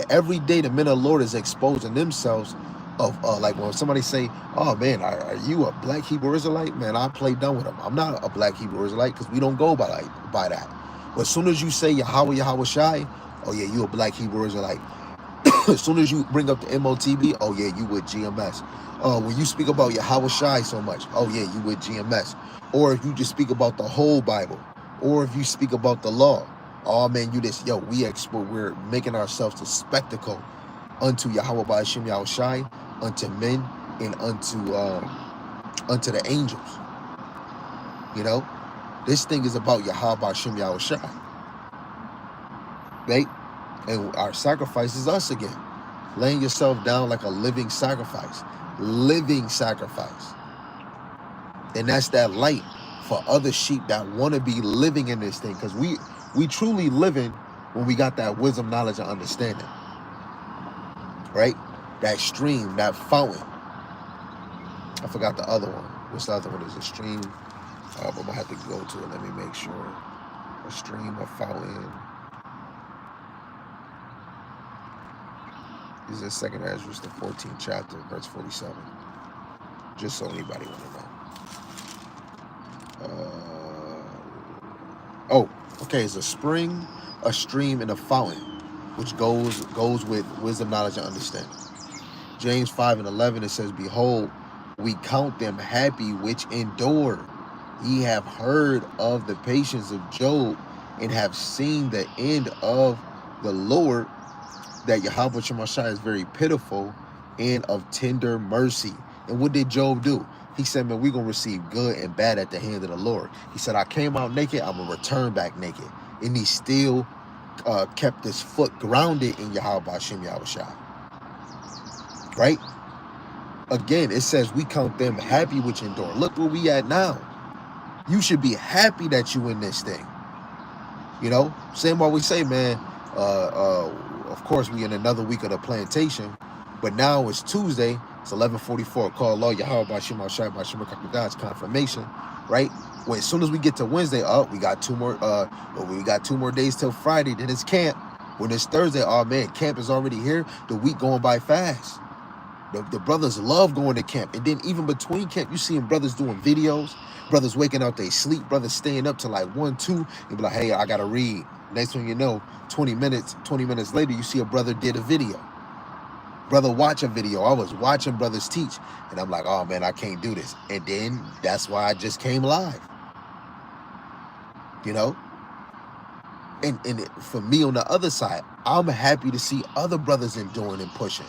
Every day the men of the Lord is exposing themselves of like when somebody say, oh man, are you a black Hebrew Israelite? Man, I play dumb with them. I'm not a black Hebrew Israelite because we don't go by that. But as soon as you say Yahawah, Yahawashi, oh yeah, you a black Hebrew Israelite. As soon as you bring up the MOTB, oh yeah, you with GMS. When you speak about Yahawashi so much, oh yeah, you with GMS. Or if you just speak about the whole Bible, or if you speak about the law, oh man, you this, yo, we're making ourselves a spectacle unto Yahawah Bahasham Yahawashi, unto men, and unto the angels. You know, this thing is about Yahawah Bahasham Yahawashi, right? And our sacrifice is us again. Laying yourself down like a living sacrifice. Living sacrifice. And that's that light for other sheep that want to be living in this thing. Because we truly living when we got that wisdom, knowledge, and understanding. Right? That stream, that fountain. I forgot the other one. What's the other one? Is a stream. I'm going to have to go to it. Let me make sure. A stream, a fountain. This is 2nd Ezra, the 14th chapter, verse 47. Just so anybody want to know. Oh, okay. It's a spring, a stream, and a fountain, which goes with wisdom, knowledge, and understanding. James 5:11, it says, behold, we count them happy which endure. Ye have heard of the patience of Job, and have seen the end of the Lord, that Yahawah Shemashai is very pitiful and of tender mercy. And what did Job do? He said, man, we're going to receive good and bad at the hand of the Lord. He said, I came out naked, I'm going to return back naked. And he still kept his foot grounded in Yahawah Bahasham Yahawashi. Right? Again, it says we count them happy which endure. Look where we at now. You should be happy that you in this thing. You know? Same what we say, man, of course, we in another week of the plantation, but now it's Tuesday. It's 11:44. Call law Yahawah Bahasham Yahawashi Bahasham God's confirmation, right? When as soon as we get to Wednesday, we got two more days till Friday. Then it's camp. When it's Thursday, oh man, camp is already here. The week going by fast. The brothers love going to camp, and then even between camp, you seeing brothers doing videos, brothers waking out they sleep, brothers staying up till like 1, 2, and be like, hey, I gotta read. Next thing you know, 20 minutes later, you see a brother did a video. Brother watch a video. I was watching brothers teach, and I'm like, oh man, I can't do this. And then that's why I just came live. You know? And for me on the other side, I'm happy to see other brothers enduring and pushing.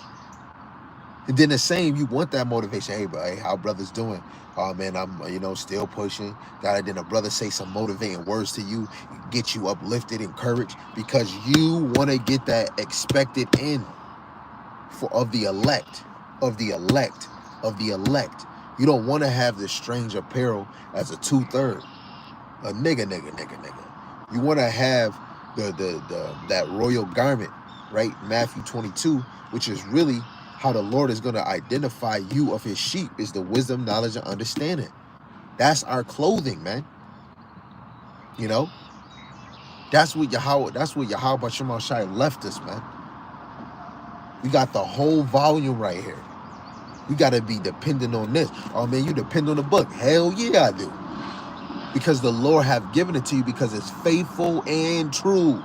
And then the same, you want that motivation. Hey, bro, hey, how brothers doing? Oh man, I'm still pushing. Then a brother say some motivating words to you, get you uplifted, encouraged, because you want to get that expected end of the elect. You don't want to have this strange apparel as a 2/3. A nigga. You want to have that royal garment, right? Matthew 22, which is really how the Lord is going to identify you of his sheep, is the wisdom, knowledge, and understanding. That's our clothing, man. You know? That's what Yahawah Bahasham Yahawashi left us, man. We got the whole volume right here. We got to be dependent on this. Oh man, you depend on the book. Hell yeah, I do. Because the Lord have given it to you, because it's faithful and true.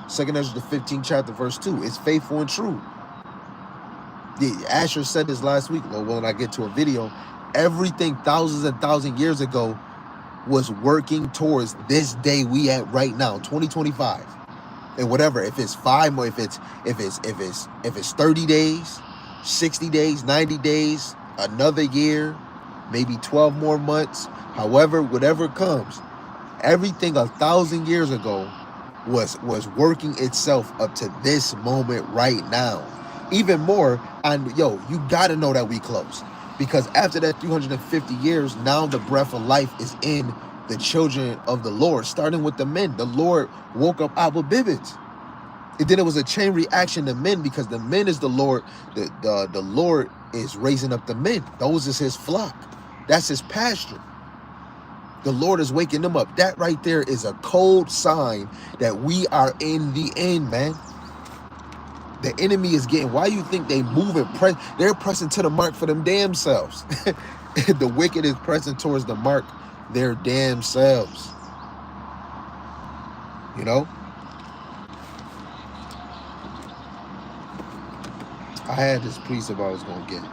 2nd Ezra, the 15th chapter, verse 2. It's faithful and true. Asher said this last week, when I get to a video, everything thousands and thousands years ago was working towards this day we at right now, 2025. And whatever, if it's 5 more, if it's 30 days, 60 days, 90 days, another year, maybe 12 more months, however, whatever comes, everything 1,000 years ago was working itself up to this moment right now. Even more, and yo, you gotta know that we close. Because after that 350 years, now the breath of life is in the children of the Lord, starting with the men. The Lord woke up Abba Bibbins. And then it was a chain reaction to men, because the men is the Lord. The Lord is raising up the men. Those is his flock. That's his pasture. The Lord is waking them up. That right there is a cold sign that we are in the end, man. The enemy is getting, why you think they move and press? They're pressing to the mark for them damn selves. The wicked is pressing towards the mark their damn selves. You know? I had this precept I was going to get,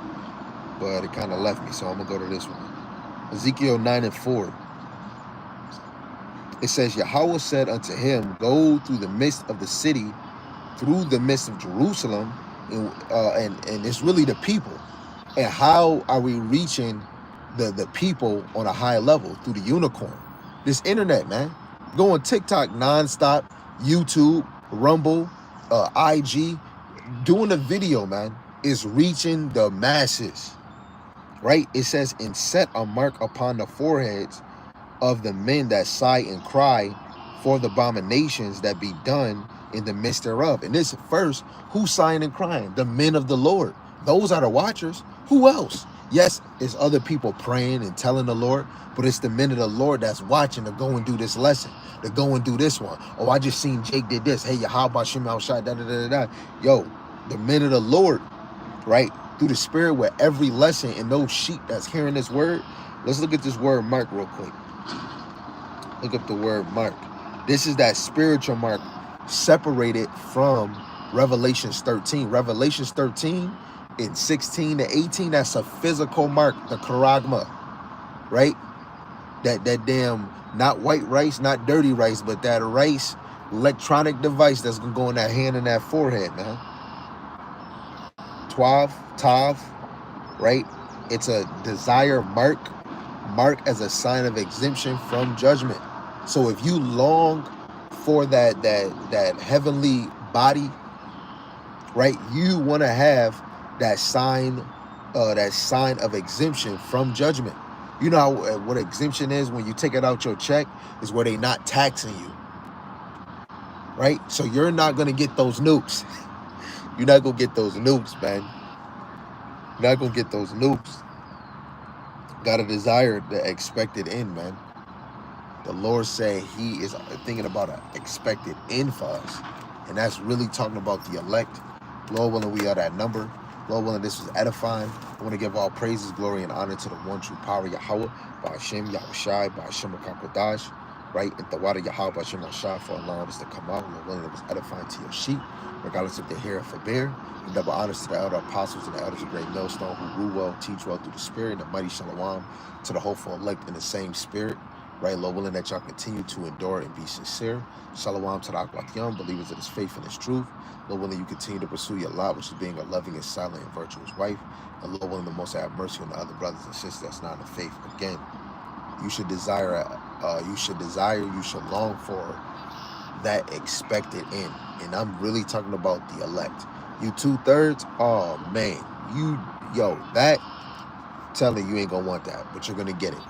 but it kind of left me, so I'm going to go to this one. Ezekiel 9:4. It says, Yahawah said unto him, go through the midst of the city, through the midst of Jerusalem, and it's really the people. And how are we reaching the people on a high level? Through the unicorn. This internet, man. Go on TikTok nonstop, YouTube, Rumble, IG. Doing a video, man, is reaching the masses. Right? It says, and set a mark upon the foreheads of the men that sigh and cry for the abominations that be done in the midst thereof. And this first, who's sighing and crying? The men of the Lord. Those are the watchers. Who else? Yes, it's other people praying and telling the Lord, but it's the men of the Lord that's watching to go and do this lesson, to go and do this one. Oh, I just seen Jake did this. Hey, Bahasham outside, da da da da. Yo, the men of the Lord, right? Through the Spirit, with every lesson, and those sheep that's hearing this word. Let's look at this word mark real quick. Look up the word mark. This is that spiritual mark separated from Revelations 13. Revelations 13 in 16 to 18, that's a physical mark, the charagma, right? That damn, not white rice, not dirty rice, but that rice electronic device that's gonna go in that hand and that forehead, man. 12, Tav, right? It's a desire mark as a sign of exemption from judgment. So if you long for that heavenly body, right, you want to have that sign of exemption from judgment. You know what exemption is? When you take it out your check, is where they not taxing you, right? So you're not gonna get those nukes. You're not gonna get those nukes, man. You're not gonna get those nukes. Gotta desire the expected end, man. The Lord said he is thinking about an expected end for us. And that's really talking about the elect. Lord willing, we are that number. Lord willing, this was edifying. I want to give all praises, glory, and honor to the one true power, Yahawah, Bahasham, Yahawashi, Bahasham, Kakodash, right? And the water, Yahawah, Bahasham, Yahawashi, for allowing us to come out. Lord willing, it was edifying to your sheep, regardless if they hear or forbear. And double honors to the elder apostles and the elders of great millstone who rule well, teach well through the Spirit, and the mighty shalom to the hopeful elect in the same Spirit. Right, Lord willing, that y'all continue to endure and be sincere. Shalom to the Akwatiyam, believers of his faith and his truth. Lord willing, you continue to pursue your lot, which is being a loving and silent and virtuous wife. And Lord willing, the Most High have mercy on the other brothers and sisters that's not in the faith. Again, you should desire, you should long for that expected end. And I'm really talking about the elect. You 2/3, oh man, that telling you ain't gonna want that, but you're gonna get it.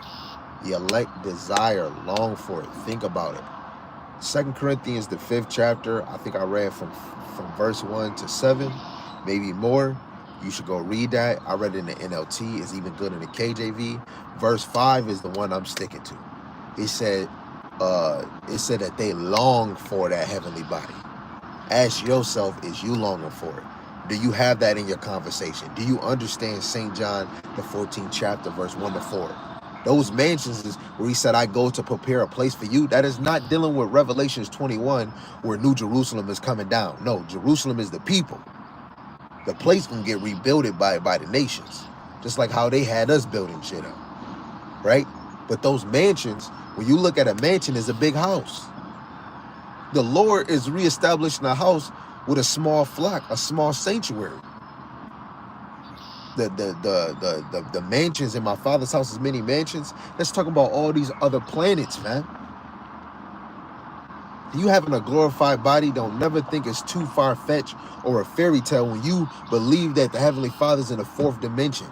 The elect desire, long for it. Think about it. 2 Corinthians, the 5th chapter. I think I read from verse 1 to 7, maybe more. You should go read that. I read it in the NLT. It's even good in the KJV. Verse 5 is the one I'm sticking to. It said that they long for that heavenly body. Ask yourself, is you longing for it? Do you have that in your conversation? Do you understand St. John, the 14th chapter, verse 1 to 4? Those mansions is where he said, I go to prepare a place for you. That is not dealing with Revelations 21, where New Jerusalem is coming down. No, Jerusalem is the people. The place can get rebuilt by the nations. Just like how they had us building shit up. Right? But those mansions, when you look at a mansion, is a big house. The Lord is reestablishing a house with a small flock, a small sanctuary. The mansions in my Father's house is many mansions. Let's talk about all these other planets, man. You having a glorified body, don't never think it's too far-fetched or a fairy tale when you believe that the Heavenly Father's in the fourth dimension,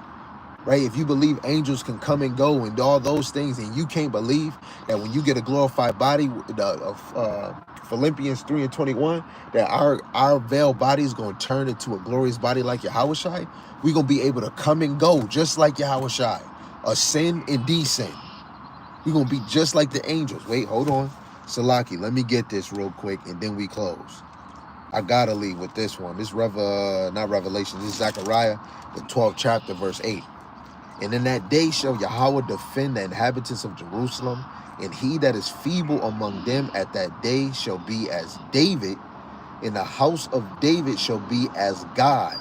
right? If you believe angels can come and go and all those things, and you can't believe that when you get a glorified body, Philippians 3:21, that our veiled body is going to turn into a glorious body like Yahawashi, we're going to be able to come and go just like Yahawashi, ascend and descend. We're going to be just like the angels. Wait, hold on. Salaki, let me get this real quick, and then we close. I got to leave with this one. This not Revelation, this is Zechariah, the 12th chapter, verse 8. And in that day shall Yahawah defend the inhabitants of Jerusalem, and he that is feeble among them at that day shall be as David, and the house of David shall be as God,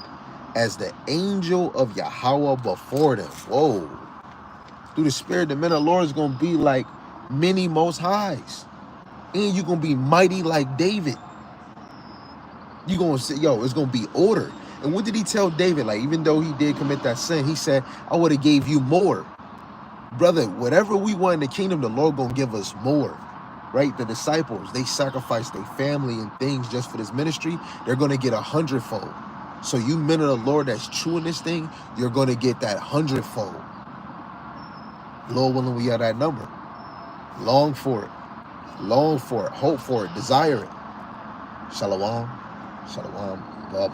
as the angel of Yahawah before them. Whoa. Through the Spirit, the men of the Lord is going to be like many most highs. And you're going to be mighty like David. You're going to say, yo, it's going to be order. And what did he tell David? Like, even though he did commit that sin, he said, I would have gave you more. Brother, whatever we want in the kingdom, the Lord going to give us more. Right? The disciples, they sacrificed their family and things just for this ministry. They're going to get 100-fold. So you men of the Lord that's true in this thing, you're going to get that 100-fold. Lord willing, we are that number. Long for it. Long for it. Hope for it. Desire it. Shalom. Shalom. Love.